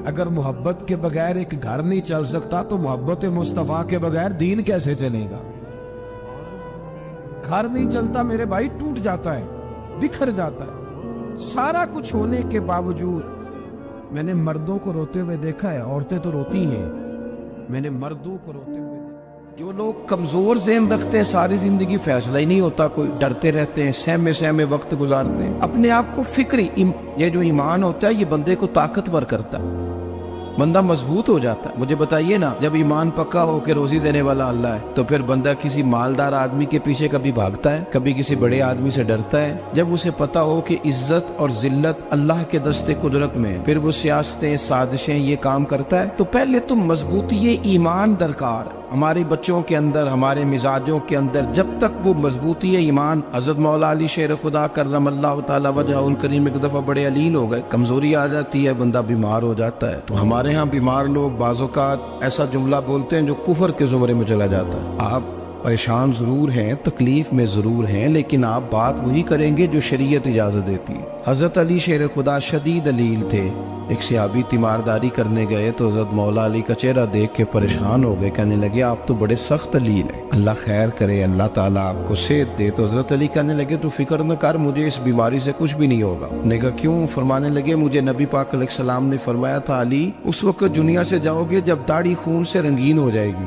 اگر محبت کے بغیر ایک گھر نہیں چل سکتا تو محبت مصطفیٰ کے بغیر دین کیسے چلے گا؟ گھر نہیں چلتا میرے بھائی، ٹوٹ جاتا ہے، بکھر جاتا ہے۔ سارا کچھ ہونے کے باوجود میں نے مردوں کو روتے ہوئے دیکھا ہے، عورتیں تو روتی ہیں، میں نے مردوں کو روتے ہوئے دیکھا۔ جو لوگ کمزور ذہن رکھتے ہیں ساری زندگی فیصلہ ہی نہیں ہوتا، کوئی ڈرتے رہتے ہیں، سہمے وقت گزارتے ہیں، اپنے آپ کو فکری یہ جو ایمان ہوتا ہے یہ بندے کو طاقتور کرتا ہے، بندہ مضبوط ہو جاتا ہے۔ مجھے بتائیے نا، جب ایمان پکا ہو کہ روزی دینے والا اللہ ہے تو پھر بندہ کسی مالدار آدمی کے پیچھے کبھی بھاگتا ہے، کبھی کسی بڑے آدمی سے ڈرتا ہے؟ جب اسے پتا ہو کہ عزت اور ذلت اللہ کے دستے قدرت میں، پھر وہ سیاستیں سازشیں یہ کام کرتا ہے۔ تو پہلے تو مضبوطی ایمان درکار ہے ہمارے بچوں کے اندر، ہمارے مزاجوں کے اندر۔ جب تک وہ مضبوطی ایمان، حضرت مولا علی شیر خدا کرم اللہ تعالی وجہ الکریم ایک دفعہ بڑے علیل ہو گئے، کمزوری آ جاتی ہے، بندہ بیمار ہو جاتا ہے۔ تو ہمارے ہاں بیمار لوگ بعض اوقات ایسا جملہ بولتے ہیں جو کفر کے زمرے میں چلا جاتا ہے۔ آپ پریشان ضرور ہیں، تکلیف میں ضرور ہیں، لیکن آپ بات وہی کریں گے جو شریعت اجازت دیتی ہے۔ حضرت علی شیر خدا شدید علیل تھے، ایک صحابی تیمارداری کرنے گئے تو حضرت مولا علی کا چہرہ دیکھ کے پریشان ہو گئے، کہنے لگے آپ تو بڑے سخت علیل ہیں، اللہ خیر کرے، اللہ تعالیٰ آپ کو صحت دے۔ تو حضرت علی کہنے لگے تو فکر نہ کر، مجھے اس بیماری سے کچھ بھی نہیں ہوگا۔ نے کہا کیوں؟ فرمانے لگے مجھے نبی پاک علیہ السلام نے فرمایا تھا علی اس وقت دنیا سے جاؤ گے جب داڑھی خون سے رنگین ہو جائے گی،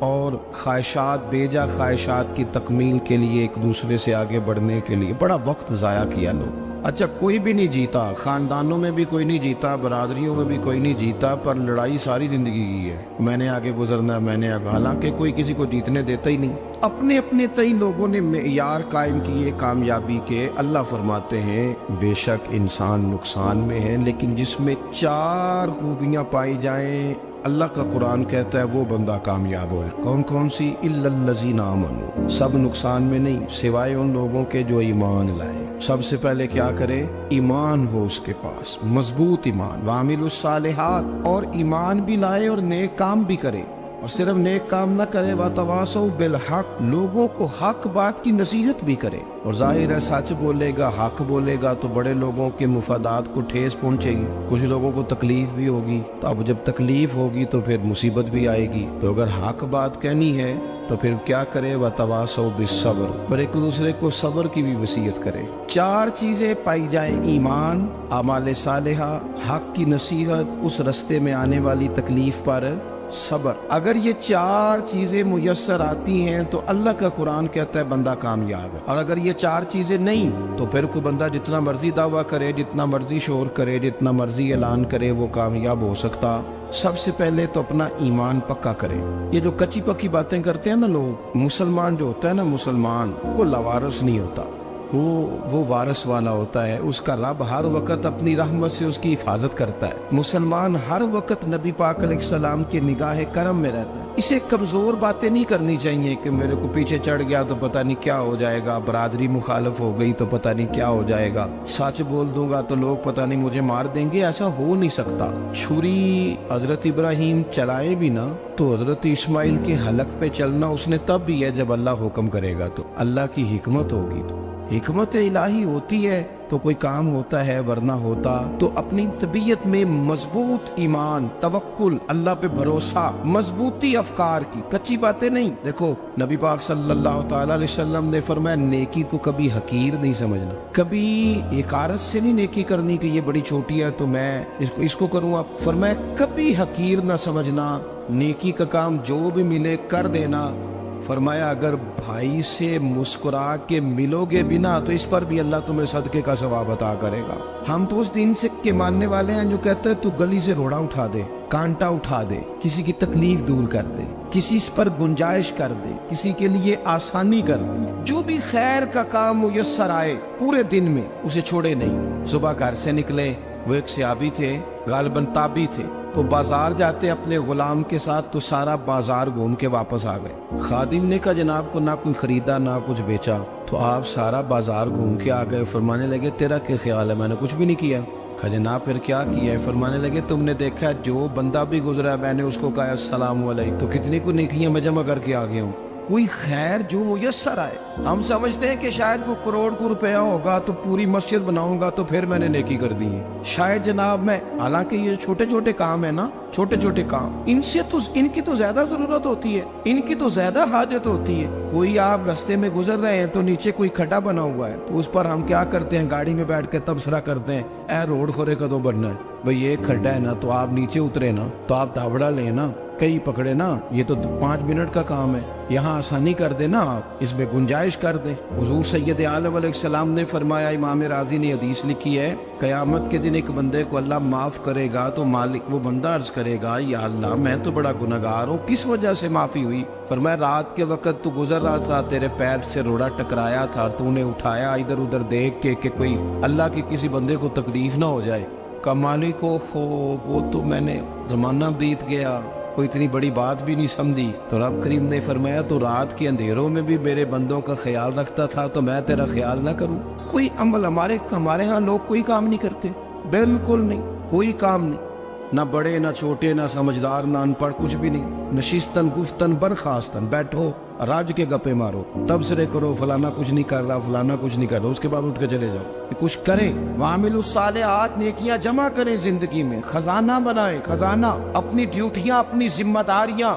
اور خواہشات بیجا خواہشات کی تکمیل کے لیے ایک دوسرے سے آگے بڑھنے کے لیے بڑا وقت ضائع کیا لوگ. اچھا کوئی بھی نہیں جیتا, خاندانوں میں بھی کوئی نہیں جیتا, برادریوں میں بھی کوئی نہیں جیتا, پر لڑائی ساری زندگی کی ہے. میں نے آگے گزرنا, میں نے آگے, حالانکہ کوئی کسی کو جیتنے دیتا ہی نہیں. اپنے اپنے تئی لوگوں نے معیار قائم کیے کامیابی کے. اللہ فرماتے ہیں بے شک انسان نقصان میں ہے, لیکن جس میں 4 خوبیاں پائی جائیں اللہ کا قرآن کہتا ہے وہ بندہ کامیاب ہو. کون کون سی؟ الا الذین آمنوا. سب نقصان میں نہیں سوائے ان لوگوں کے جو ایمان لائے. سب سے پہلے کیا کرے؟ ایمان ہو اس کے پاس, مضبوط ایمان. وعملوا الصالحات, اور ایمان بھی لائے اور نیک کام بھی کرے. اور صرف نیک کام نہ کرے, وتواصوا بالحق, لوگوں کو حق بات کی نصیحت بھی کرے. اور ظاہر ہے سچ بولے گا, حق بولے گا تو بڑے لوگوں کے مفادات کو ٹھیس پہنچے گی, کچھ لوگوں کو تکلیف بھی ہوگی. تو اب جب تکلیف ہوگی تو پھر مصیبت بھی آئے گی. تو اگر حق بات کہنی ہے تو پھر کیا کرے؟ وتواصوا بالصبر, پر ایک دوسرے کو صبر کی بھی وصیت کرے. 4 چیزیں پائی جائیں, ایمان, اعمال صالحہ, حق کی نصیحت, اس رستے میں آنے والی تکلیف پر صبر. اگر یہ 4 چیزیں میسر آتی ہیں تو اللہ کا قرآن کہتا ہے بندہ کامیاب ہے. اور اگر یہ 4 چیزیں نہیں تو پھر کوئی بندہ جتنا مرضی دعویٰ کرے, جتنا مرضی شور کرے, جتنا مرضی اعلان کرے, وہ کامیاب ہو سکتا. سب سے پہلے تو اپنا ایمان پکا کرے. یہ جو کچی پکی باتیں کرتے ہیں نا لوگ, مسلمان جو ہوتا ہے نا, مسلمان وہ لاوارث نہیں ہوتا, وہ وارث والا ہوتا ہے. اس کا رب ہر وقت اپنی رحمت سے اس کی حفاظت کرتا ہے. مسلمان ہر وقت نبی پاک علیہ السلام کے نگاہ کرم میں رہتا ہے. اسے کمزور باتیں نہیں کرنی چاہیے کہ میرے کو پیچھے چڑھ گیا تو پتہ نہیں کیا ہو جائے گا, برادری مخالف ہو گئی تو پتہ نہیں کیا ہو جائے گا, سچ بول دوں گا تو لوگ پتہ نہیں مجھے مار دیں گے. ایسا ہو نہیں سکتا. چھری حضرت ابراہیم چلائے بھی نا تو حضرت اسماعیل کے حلق پہ چلنا اس نے تب بھی ہے جب اللہ حکم کرے گا. تو اللہ کی حکمت ہوگی, تو حکمت الہی ہوتی ہے تو کوئی کام ہوتا ہے, ورنہ ہوتا. تو اپنی طبیعت میں مضبوط ایمان, توکل, اللہ پہ بھروسہ, مضبوطی افکار کی, کچی باتیں نہیں. دیکھو نبی پاک صلی اللہ تعالی علیہ وسلم نے فرمایا نیکی کو کبھی حقیر نہیں سمجھنا, کبھی حقارت سے نہیں نیکی کرنی کہ یہ بڑی چھوٹی ہے تو میں اس کو کروں. آپ فرمایا کبھی حقیر نہ سمجھنا, نیکی کا کام جو بھی ملے کر دینا. فرمایا اگر بھائی سے مسکرا کے ملو گے بنا تو اس پر بھی اللہ تمہیں صدقے کا ثواب عطا کرے گا. ہم تو اس دین سے کے ماننے والے ہیں جو کہتے ہیں تو گلی سے روڑا اٹھا دے, کانٹا اٹھا دے, کسی کی تکلیف دور کر دے, کسی اس پر گنجائش کر دے, کسی کے لیے آسانی کر دے. جو بھی خیر کا کام میسر آئے پورے دن میں اسے چھوڑے نہیں. صبح گھر سے نکلے, وہ ایک صحابی تھے, غالباً تابعی تھے, تو بازار جاتے اپنے غلام کے ساتھ تو سارا بازار گھوم کے واپس آ گئے. خادم نے کہا جناب کو نہ کوئی خریدا نہ کچھ بیچا, تو آپ سارا بازار گھوم کے آ گئے. فرمانے لگے تیرا کیا خیال ہے؟ میں نے کچھ بھی نہیں کیا. کہا جناب پھر کیا کیا ہے؟ فرمانے لگے تم نے دیکھا جو بندہ بھی گزرا میں نے اس کو کہا السلام علیکم, تو کتنی کو نیکیاں میں جمع کر کے آ گیا ہوں. کوئی خیر جو میسر آئے. ہم سمجھتے ہیں کہ شاید وہ کروڑ کو روپیہ ہوگا تو پوری مسجد بناؤں گا تو پھر میں نے نیکی کر دی ہے. شاید جناب میں, حالانکہ یہ چھوٹے چھوٹے کام ہے نا, چھوٹے چھوٹے کام, ان کی تو زیادہ ضرورت ہوتی ہے, ان کی تو زیادہ حاجت ہوتی ہے. کوئی آپ رستے میں گزر رہے ہیں تو نیچے کوئی کھڈا بنا ہوا ہے تو اس پر ہم کیا کرتے ہیں, گاڑی میں بیٹھ کے تبصرہ کرتے ہیں اے روڈ کھورے کدو بننا ہے بھئی, یہ کھڈا ہے نا تو آپ نیچے اترے نا, تو آپ دھاوڑا لیں نا, کئی پکڑے نا, یہ تو 5 منٹ کا کام ہے, یہاں آسانی کر دے نا, آپ اس میں گنجائش کر دیں. حضور سید عالم علیہ السلام نے فرمایا, امام راضی نے حدیث لکھی ہے, قیامت کے دن ایک بندے کو اللہ معاف کرے گا تو مالک وہ بندہ عرض کرے گا یا اللہ میں تو بڑا گنہگار ہوں, کس وجہ سے معافی ہوئی؟ فرمایا رات کے وقت تو گزر رہا تھا, تیرے پیر سے روڑا ٹکرایا تھا, تو نے اٹھایا ادھر ادھر دیکھ کے کہ کوئی اللہ کے کسی بندے کو تکلیف نہ ہو جائے. کہ مالک کو وہ تو میں نے زمانہ بیت گیا, کوئی اتنی بڑی بات بھی نہیں سمجھی. تو رب کریم نے فرمایا تو رات کے اندھیروں میں بھی میرے بندوں کا خیال رکھتا تھا تو میں تیرا خیال نہ کروں؟ کوئی عمل ہمارے ہاں لوگ کوئی کام نہیں کرتے, بالکل نہیں, کوئی کام نہیں, نہ بڑے نہ چھوٹے نہ سمجھدار نہ ان پڑھ, کچھ بھی نہیں. نشستن گفتن برخاستن, بیٹھو راج کے گپے مارو, تبصرے کرو فلانا کچھ نہیں کر رہا, فلانا کچھ نہیں کر رہا, اس کے بعد اٹھ کے چلے جاؤ. کچھ کریں, وعملوا الصالحات, نیکیاں جمع کریں زندگی میں, خزانہ بنائیں, خزانہ, اپنی ڈیوٹیاں اپنی ذمہ داریاں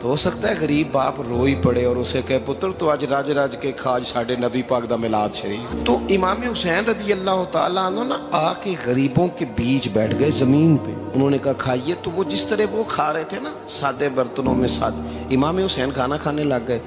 تو ہو سکتا ہے غریب باپ رو ہی پڑے اور اسے کہے پتر تو آج راج راج کے کھاج ساڈے نبی پاک دا میلاد شریف. تو امام حسین رضی اللہ تعالیٰ عنہ نا آ کے غریبوں کے بیچ بیٹھ گئے زمین پہ. انہوں نے کہا کھائیے. تو وہ جس طرح وہ کھا رہے تھے نا سادے برتنوں میں سادے، امام حسین کھانا کھانے لگ گئے.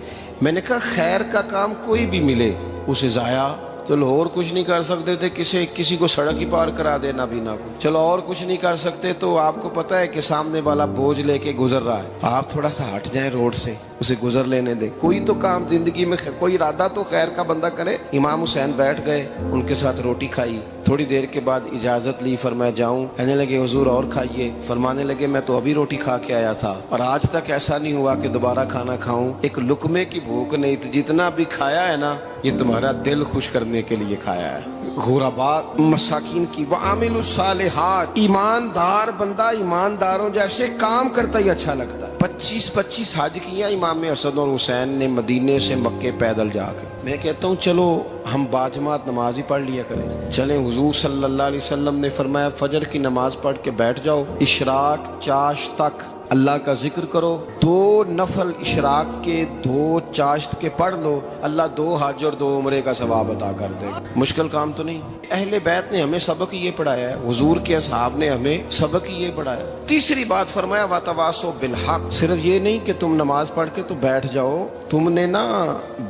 میں نے کہا خیر کا کام کوئی بھی ملے اسے ضائع، چلو اور کچھ نہیں کر سکتے تھے، کسی کو سڑک ہی پار کرا دینا بھی نہ کو، چلو اور کچھ نہیں کر سکتے تو آپ کو پتا ہے کہ سامنے والا بوجھ لے کے گزر رہا ہے، آپ تھوڑا سا ہٹ جائیں روڈ سے، اسے گزر لینے دیں. کوئی تو کام زندگی میں کوئی ارادہ تو خیر کا بندہ کرے. امام حسین بیٹھ گئے، ان کے ساتھ روٹی کھائی. تھوڑی دیر کے بعد اجازت لی، فرمایا جاؤں؟ کہنے لگے حضور اور کھائیے. فرمانے لگے میں تو ابھی روٹی کھا کے آیا تھا اور آج تک ایسا نہیں ہوا کہ دوبارہ کھانا کھاؤں. ایک لقمے کی بھوک نہیں تھی، جتنا بھی کھایا ہے نا یہ تمہارا دل خوش کرنے کے لیے کھایا ہے. غرباء مساکین کی وعامل الصالحات، ایماندار بندہ ایمانداروں جیسے کام کرتا ہی اچھا لگتا ہے. 25 حج کیا امام حسن اور حسین نے مدینے سے مکے پیدل جا کے. میں کہتا ہوں چلو ہم باجماعت نماز ہی پڑھ لیا کریں. چلیں حضور صلی اللہ علیہ وسلم نے فرمایا فجر کی نماز پڑھ کے بیٹھ جاؤ، اشراق چاشت تک اللہ کا ذکر کرو. 2 نفل اشراق کے 2 چاشت کے پڑھ لو، اللہ 2 حج اور 2 عمرے کا ثواب عطا کر دے. مشکل کام تو نہیں. اہل بیت نے ہمیں سبق یہ پڑھایا ہے، حضور کے اصحاب نے ہمیں سبق یہ پڑھایا. تیسری بات فرمایا وَتَوَاصَوْا بِالْحَقِّ. صرف یہ نہیں کہ تم نماز پڑھ کے تو بیٹھ جاؤ، تم نے نا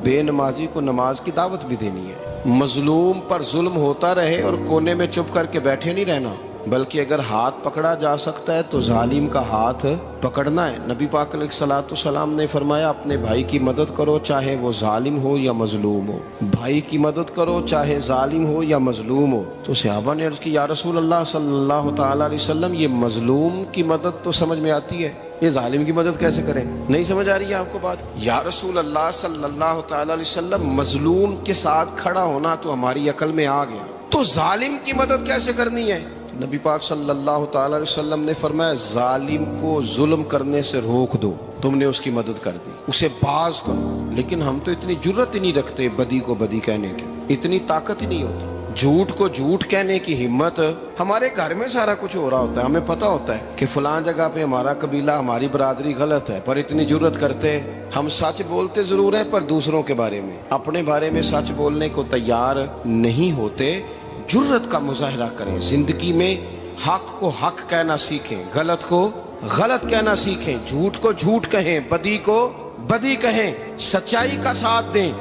بے نمازی کو نماز کی دعوت بھی دینی ہے. مظلوم پر ظلم ہوتا رہے اور کونے میں چپ کر کے بیٹھے نہیں رہنا، بلکہ اگر ہاتھ پکڑا جا سکتا ہے تو ظالم کا ہاتھ پکڑنا ہے. نبی پاک علیہ الصلوۃ والسلام نے فرمایا اپنے بھائی کی مدد کرو چاہے وہ ظالم ہو یا مظلوم ہو. بھائی کی مدد کرو چاہے ظالم ہو یا مظلوم ہو. تو صحابہ نے عرض کی یا رسول اللہ صلی اللہ تعالی علیہ وسلم یہ مظلوم کی مدد تو سمجھ میں آتی ہے، یہ ظالم کی مدد کیسے کریں؟ نہیں سمجھ آ رہی ہے آپ کو بات؟ یا رسول اللہ صلی اللہ تعالی علیہ وسلم مظلوم کے ساتھ کھڑا ہونا تو ہماری عقل میں آ گیا، تو ظالم کی مدد کیسے کرنی ہے؟ نبی پاک صلی اللہ تعالی علیہ وسلم نے فرمایا ظالم کو ظلم کرنے سے روک دو. تم نے اس کی مدد کر دی، اسے باز کرو. لیکن ہم تو اتنی جرت ہی نہیں رکھتے بدی کو بدی کہنے کی، اتنی طاقت ہی نہیں ہوتی. جھوٹ کو جھوٹ کہنے کی ہمت، ہمارے گھر میں سارا کچھ ہو رہا ہوتا ہے، ہمیں پتہ ہوتا ہے کہ فلاں جگہ پہ ہمارا قبیلہ ہماری برادری غلط ہے، پر اتنی جرت کرتے ہم سچ بولتے ضرور ہیں پر دوسروں کے بارے میں، اپنے بارے میں سچ بولنے کو تیار نہیں ہوتے. جرت کا مظاہرہ کریں. زندگی میں حق کو حق کہنا سیکھیں، غلط کو غلط کہنا سیکھیں، جھوٹ کو جھوٹ کہیں، بدی کو بدی کہیں، سچائی کا ساتھ دیں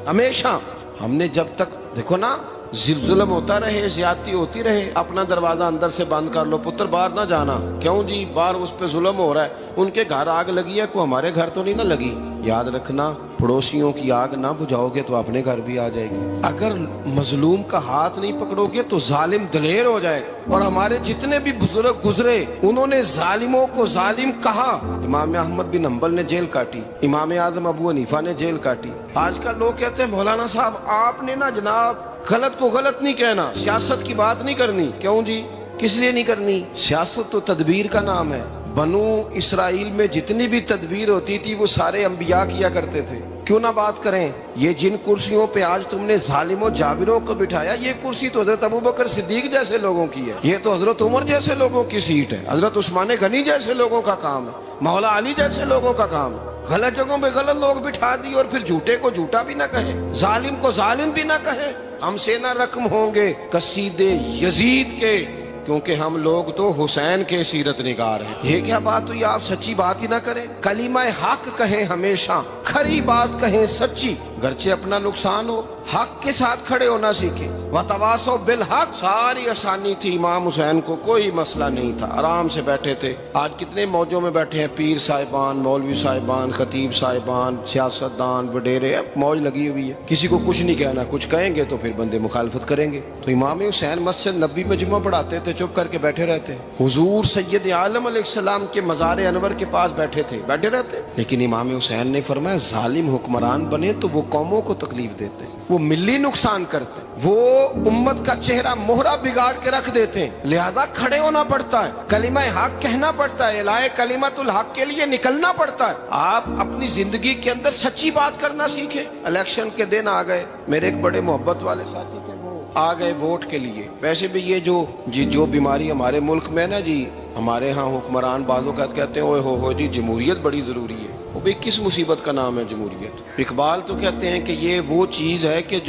ہمیشہ. ہم نے جب تک دیکھو نا ظلم ہوتا رہے، زیادتی ہوتی رہے، اپنا دروازہ اندر سے بند کر لو، پتر باہر نہ جانا. کیوں جی؟ باہر اس پہ ظلم ہو رہا ہے، ان کے گھر آگ لگی ہے، کوئی ہمارے گھر تو نہیں نہ لگی. یاد رکھنا پڑوسیوں کی آگ نہ بجھاؤ گے تو اپنے گھر بھی آ جائے گی. اگر مظلوم کا ہاتھ نہیں پکڑو گے تو ظالم دلیر ہو جائے. اور ہمارے جتنے بھی بزرگ گزرے انہوں نے ظالموں کو ظالم کہا. امام احمد بن حنبل نے جیل کاٹی، امام اعظم ابو حنیفہ نے جیل کاٹی. آج کل لوگ کہتے ہیں مولانا صاحب آپ نے نا جناب غلط کو غلط نہیں کہنا، سیاست کی بات نہیں کرنی. کیوں جی؟ کس لیے نہیں کرنی؟ سیاست تو تدبیر کا نام ہے. بنو اسرائیل میں جتنی بھی تدبیر ہوتی تھی وہ سارے انبیاء کیا کرتے تھے. کیوں نہ بات کریں؟ یہ جن کرسیوں پہ آج تم نے ظالموں جابروں کو بٹھایا، یہ کرسی تو حضرت ابوبکر صدیق جیسے لوگوں کی ہے، یہ تو حضرت عمر جیسے لوگوں کی سیٹ ہے، حضرت عثمان غنی جیسے لوگوں کا کام ہے، مولا علی جیسے لوگوں کا کام ہے. غلط جگہوں پہ غلط لوگ بٹھا دی اور پھر جھوٹے کو جھوٹا بھی نہ کہیں، ظالم کو ظالم بھی نہ کہیں. ہم سے نہ رقم ہوں گے قصیدے یزید کے، کیونکہ ہم لوگ تو حسین کے سیرت نگار ہیں. یہ کیا بات ہوئی؟ آپ سچی بات ہی نہ کریں، کلمہ حق کہیں، ہمیشہ کھری بات کہیں، سچی، گرچہ اپنا نقصان ہو. حق کے ساتھ کھڑے ہونا سیکھیں. وَتَوَاصَوْا بِالْحَقِّ. ساری آسانی تھی، امام حسین کو کوئی مسئلہ نہیں تھا، آرام سے بیٹھے تھے. آج کتنے موجوں میں بیٹھے ہیں، پیر صاحبان، مولوی صاحبان، خطیب صاحبان، سیاستدان، وڈیرے، موج لگی ہوئی ہے. کسی کو کچھ نہیں کہنا، کچھ کہیں گے تو پھر بندے مخالفت کریں گے. تو امام حسین مسجد نبی میں جمعہ پڑھاتے تھے، چپ کر کے بیٹھے رہتے. حضور سید عالم علیہ السلام کے مزار انور کے پاس بیٹھے تھے، بیٹھے رہتے. لیکن امام حسین نے فرمایا ظالم حکمران بنے تو وہ قوموں کو تکلیف دیتے ہیں، وہ ملی نقصان کرتے ہیں، وہ امت کا چہرہ مہرہ بگاڑ کے رکھ دیتے ہیں. لہذا کھڑے ہونا پڑتا ہے، کلمہ حق کہنا پڑتا ہے، الہے کلمت الحق کے لیے نکلنا پڑتا ہے. آپ اپنی زندگی کے اندر سچی بات کرنا سیکھیں. الیکشن کے دن آ گئے، میرے ایک بڑے محبت والے ساتھی تھے، وہ آ گئے ووٹ کے لیے. ویسے بھی یہ جو بیماری ہمارے ملک میں نا جی، ہمارے ہاں حکمران بعض اوقات کہتے ہیں اوے ہو جی جمہوریت بڑی ضروری ہے. وہ بھی کس مصیبت کا نام ہے جمہوریت؟ اقبال تو کہتے ہیں کہ یہ وہ چیز ہے کہ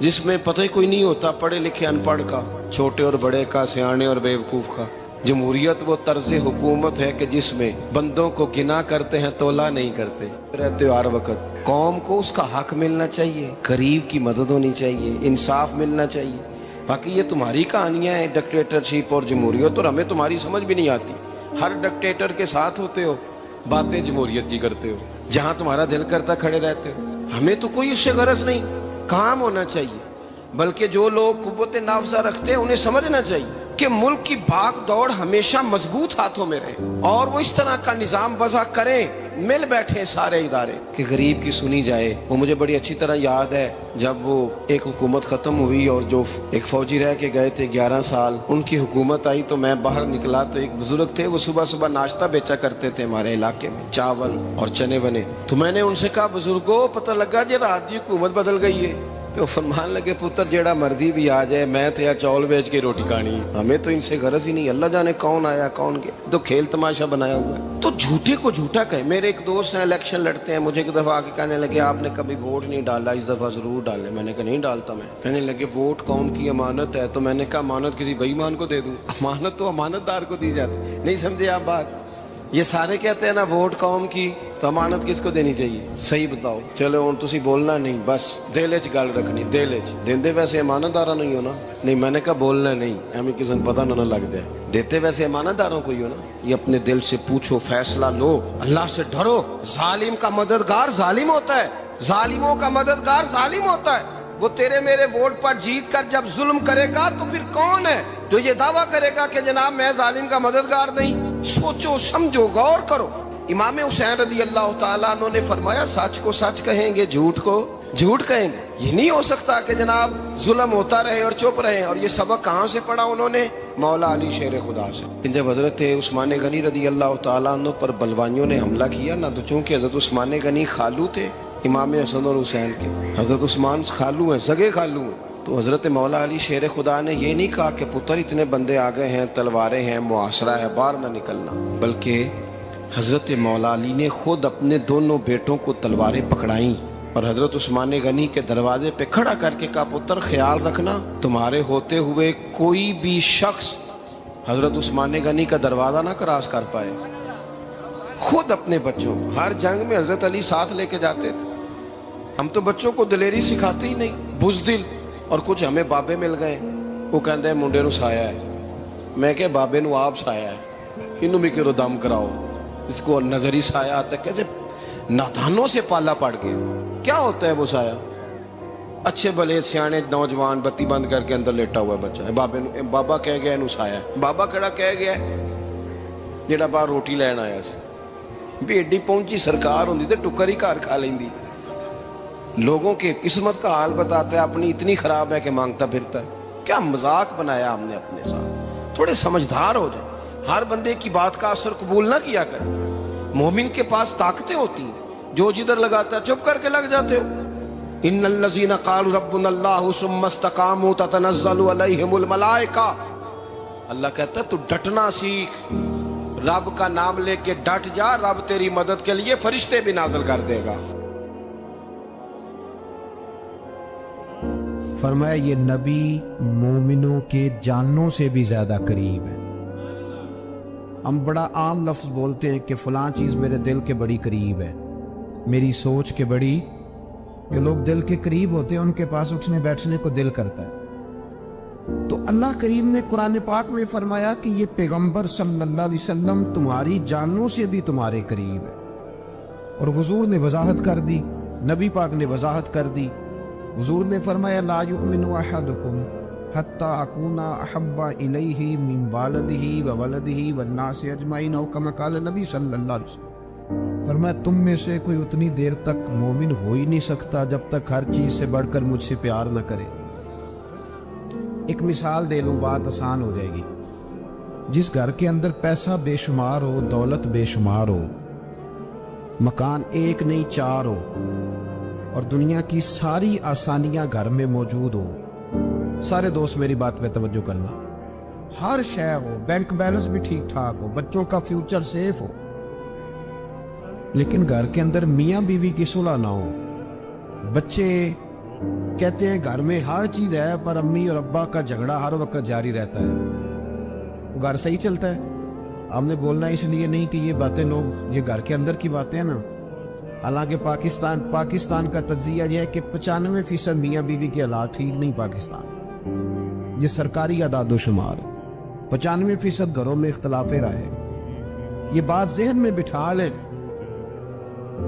جس میں پتہ ہی کوئی نہیں ہوتا پڑھے لکھے ان پڑھ کا، چھوٹے اور بڑے کا، سیانے اور بیوقوف کا. جمہوریت وہ طرز حکومت ہے کہ جس میں بندوں کو گنا کرتے ہیں تولا نہیں کرتے رہتے ہو ہر وقت. قوم کو اس کا حق ملنا چاہیے، غریب کی مدد ہونی چاہیے، انصاف ملنا چاہیے. باقی یہ تمہاری کہانیاں ہیں ڈکٹیٹرشپ اور جمہوریت، اور ہمیں تمہاری سمجھ بھی نہیں آتی. ہر ڈکٹیٹر کے ساتھ ہوتے ہو، باتیں جمہوریت کی کرتے ہو، جہاں تمہارا دل کرتا کھڑے رہتے ہو. ہمیں تو کوئی اس سے غرض نہیں، کام ہونا چاہیے. بلکہ جو لوگ قوت نافذہ رکھتے ہیں انہیں سمجھنا چاہیے کہ ملک کی بھاگ دوڑ ہمیشہ مضبوط ہاتھوں میں رہے، اور وہ اس طرح کا نظام وضع کریں، مل بیٹھے سارے ادارے کہ غریب کی سنی جائے. وہ مجھے بڑی اچھی طرح یاد ہے جب وہ ایک حکومت ختم ہوئی اور جو ایک فوجی رہ کے گئے تھے 11 سال، ان کی حکومت آئی تو میں باہر نکلا تو ایک بزرگ تھے، وہ صبح صبح ناشتہ بیچا کرتے تھے ہمارے علاقے میں، چاول اور چنے بنے. تو میں نے ان سے کہا بزرگوں پتہ لگا جی رات کی حکومت بدل گئی ہے. تو فرمان لگے پتر جیڑا مردی بھی آ جائے میں تھے چاول بیچ کے روٹی کھانی، ہمیں تو ان سے غرض ہی نہیں. اللہ جانے کون آیا کون گیا، تو کھیل تماشا بنایا ہوا ہے. تو جھوٹے کو جھوٹا کہیں. میرے ایک دوست ہیں الیکشن لڑتے ہیں، مجھے ایک دفعہ آ کے کہنے لگے آپ نے کبھی ووٹ نہیں ڈالا، اس دفعہ ضرور ڈالیں. میں نے کہا نہیں ڈالتا میں. کہنے لگے ووٹ قوم کی امانت ہے. تو میں نے کہا امانت کسی بے ایمان کو دے دوں؟ امانت تو امانت دار کو دی جاتی. نہیں سمجھے آپ بات؟ یہ سارے کہتے ہیں نا ووٹ قوم کی، تو امانت کس کو دینی چاہیے؟ صحیح بتاؤ. چلو ہوں تسی بولنا نہیں، بس دل وچ گل رکھنی، دل وچ دیندے ویسے امانت دارا نہیں ہو نا. نہیں میں نے کہا بولنا نہیں، ہمیں کسی نے پتہ نہ لگ جائے. دیتے ویسے امانت داروں کو ہی ہو نا. یہ اپنے دل سے پوچھو، فیصلہ لو، اللہ سے ڈرو. ظالم کا مددگار ظالم ہوتا ہے، ظالموں کا مددگار ظالم ہوتا ہے. وہ تیرے میرے ووٹ پر جیت کر جب ظلم کرے گا تو پھر کون ہے جو یہ دعویٰ کرے گا کہ جناب میں ظالم کا مددگار نہیں؟ سوچو سمجھو غور کرو. امام حسین رضی اللہ تعالیٰ عنہ نے فرمایا سچ کو سچ کہیں گے، جھوٹ کو جھوٹ کہیں گے. یہ نہیں ہو سکتا کہ جناب ظلم ہوتا رہے اور چپ رہے. اور یہ سبق کہاں سے پڑھا انہوں نے؟ مولا علی شیر خدا سے. جب حضرت عثمان غنی رضی اللہ تعالیٰ عنہ پر بلوائیوں نے حملہ کیا نا، تو چونکہ حضرت عثمان غنی خالو تھے امام حسن اور حسین کے، حضرت عثمان خالو ہیں، سگے خالو ہیں. تو حضرت مولا علی شیر خدا نے یہ نہیں کہا کہ پتر اتنے بندے آ گئے ہیں، تلواریں ہیں، محاصرہ ہے، باہر نہ نکلنا، بلکہ حضرت مولا علی نے خود اپنے دونوں بیٹوں کو تلواریں پکڑائیں اور حضرت عثمان غنی کے دروازے پہ کھڑا کر کے کہا پتر خیال رکھنا تمہارے ہوتے ہوئے کوئی بھی شخص حضرت عثمان غنی کا دروازہ نہ کراس کر پائے. خود اپنے بچوں، ہر جنگ میں حضرت علی ساتھ لے کے جاتے تھے. ہم تو بچوں کو دلیری سکھاتے ہی نہیں، بزدل. اور کچھ ہمیں بابے مل گئے، وہ کہتے ہیں منڈے نو سایا ہے. میں کہ بابے نو آپ سایا ہے، انہوں بھی کرو دم کراؤ. اس کو نظری سایہ آتا ہے. کیسے نادانوں سے پالا پڑ گیا. کیا ہوتا ہے وہ سایہ؟ اچھے بھلے سیانے نوجوان بتی بند کر کے اندر لیٹا ہوا ہے بچہ، بابا کہہ گیا انہوں سایہ ہے. بابا کہڑا کہہ گیا جیڑا باہر روٹی لین آیا سی. بھی ایڈی پہنچی سرکار ہوندی تے ٹکر ہی گھر کھا لیندی. لوگوں کے قسمت کا حال بتاتا ہے، اپنی اتنی خراب ہے کہ مانگتا پھرتا ہے. کیا مذاق بنایا ہم نے اپنے ساتھ. تھوڑے سمجھدار ہو جائیں. ہر بندے کی بات کا اثر قبول نہ کیا کریں. مومن کے پاس طاقتیں ہوتی ہیں، جو جدھر لگاتا ہے چپ کر کے لگ جاتے ہو. ان الذین قالوا ربنا اللہ ثم استقاموا تتنزل علیہم الملائکہ. اللہ کہتا ہے تو ڈٹنا سیکھ، رب کا نام لے کے ڈٹ جا، رب تیری مدد کے لیے فرشتے بھی نازل کر دے گا. فرمایا یہ نبی مومنوں کے جانوں سے بھی زیادہ قریب ہے. ہم بڑا عام لفظ بولتے ہیں کہ فلاں چیز میرے دل کے بڑی قریب ہے، میری سوچ کے بڑی. جو لوگ دل کے قریب ہوتے ہیں ان کے پاس اٹھنے بیٹھنے کو دل کرتا ہے. تو اللہ کریم نے قرآن پاک میں فرمایا کہ یہ پیغمبر صلی اللہ علیہ وسلم تمہاری جانوں سے بھی تمہارے قریب ہے. اور حضور نے وضاحت کر دی، نبی پاک نے وضاحت کر دی. حضور نے فرمایا لا یؤمن احدکم حتی اکون احب الیہ من والدہ وولدہ والناس اجمعین، او کما قال نبی صلی اللہ علیہ وسلم. فرمایا تم میں سے کوئی اتنی دیر تک مومن ہو ہی نہیں سکتا جب تک ہر چیز سے بڑھ کر مجھ سے پیار نہ کرے. ایک مثال دے لوں، بات آسان ہو جائے گی. جس گھر کے اندر پیسہ بے شمار ہو، دولت بے شمار ہو، مکان ایک نہیں 4 ہو، اور دنیا کی ساری آسانیاں گھر میں موجود ہو، سارے دوست میری بات پہ توجہ کرنا، ہر شے ہو، بینک بیلنس بھی ٹھیک ٹھاک ہو، بچوں کا فیوچر سیف ہو، لیکن گھر کے اندر میاں بیوی کی صلح نہ ہو، بچے کہتے ہیں گھر میں ہر چیز ہے پر امی اور ابا کا جھگڑا ہر وقت جاری رہتا ہے، وہ گھر صحیح چلتا ہے؟ ہم نے بولنا اس لیے نہیں کہ یہ باتیں لوگ، یہ گھر کے اندر کی باتیں ہیں نا، حالانکہ پاکستان کا تجزیہ یہ ہے کہ 95% میاں بیوی کے حالات ٹھیک نہیں پاکستان، یہ سرکاری اعداد و شمار، 95% گھروں میں اختلاف رائے۔ یہ بات ذہن میں بٹھا لیں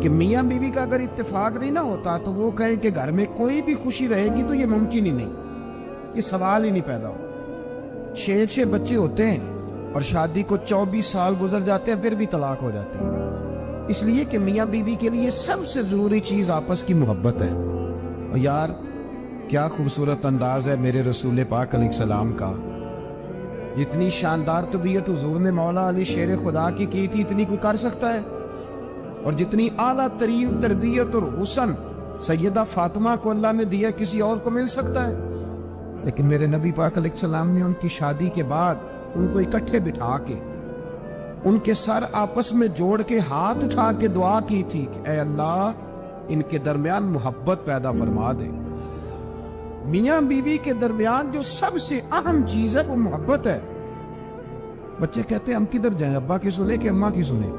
کہ میاں بیوی کا اگر اتفاق نہیں نہ ہوتا تو وہ کہیں کہ گھر میں کوئی بھی خوشی رہے گی تو یہ ممکن ہی نہیں، یہ سوال ہی نہیں پیدا ہو۔ 6 بچے ہوتے ہیں اور شادی کو 24 سال گزر جاتے ہیں، پھر بھی طلاق ہو جاتی ہے، اس لیے کہ میاں بیوی کے لیے سب سے ضروری چیز آپس کی محبت ہے۔ اور یار کیا خوبصورت انداز ہے میرے رسول پاک علیہ السلام کا، جتنی شاندار طبیعت حضور نے مولا علی شیر خدا کی تھی اتنی کوئی کر سکتا ہے؟ اور جتنی اعلیٰ ترین تربیت اور حسن سیدہ فاطمہ کو اللہ نے دیا کسی اور کو مل سکتا ہے؟ لیکن میرے نبی پاک علیہ السلام نے ان کی شادی کے بعد ان کو اکٹھے بٹھا کے ان کے سر آپس میں جوڑ کے ہاتھ اٹھا کے دعا کی تھی کہ اے اللہ ان کے درمیان محبت پیدا فرما دے۔ میاں بیوی کے درمیان جو سب سے اہم چیز ہے وہ محبت ہے۔ بچے کہتے ہیں ہم کدھر جائیں، ابا کی سنیں کہ اماں کی سنیں؟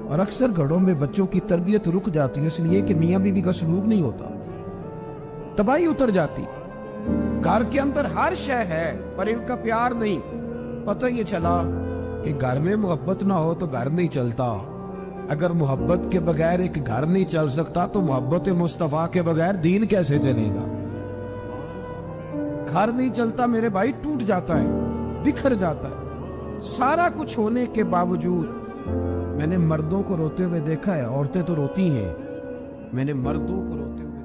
اور اکثر گھروں میں بچوں کی تربیت رک جاتی ہے اس لیے کہ میاں بیوی کا سلوک نہیں ہوتا، تباہی اتر جاتی۔ گھر کے اندر ہر شے ہے پر ان کا پیار نہیں۔ پتہ یہ چلا کہ گھر میں محبت نہ ہو تو گھر نہیں چلتا، اگر محبت کے بغیر ایک گھر نہیں چل سکتا تو محبت مصطفیٰ کے بغیر دین کیسے چلے گا؟ گھر نہیں چلتا میرے بھائی، ٹوٹ جاتا ہے، بکھر جاتا ہے۔ سارا کچھ ہونے کے باوجود میں نے مردوں کو روتے ہوئے دیکھا ہے، عورتیں تو روتی ہیں، میں نے مردوں کو روتے ہوئے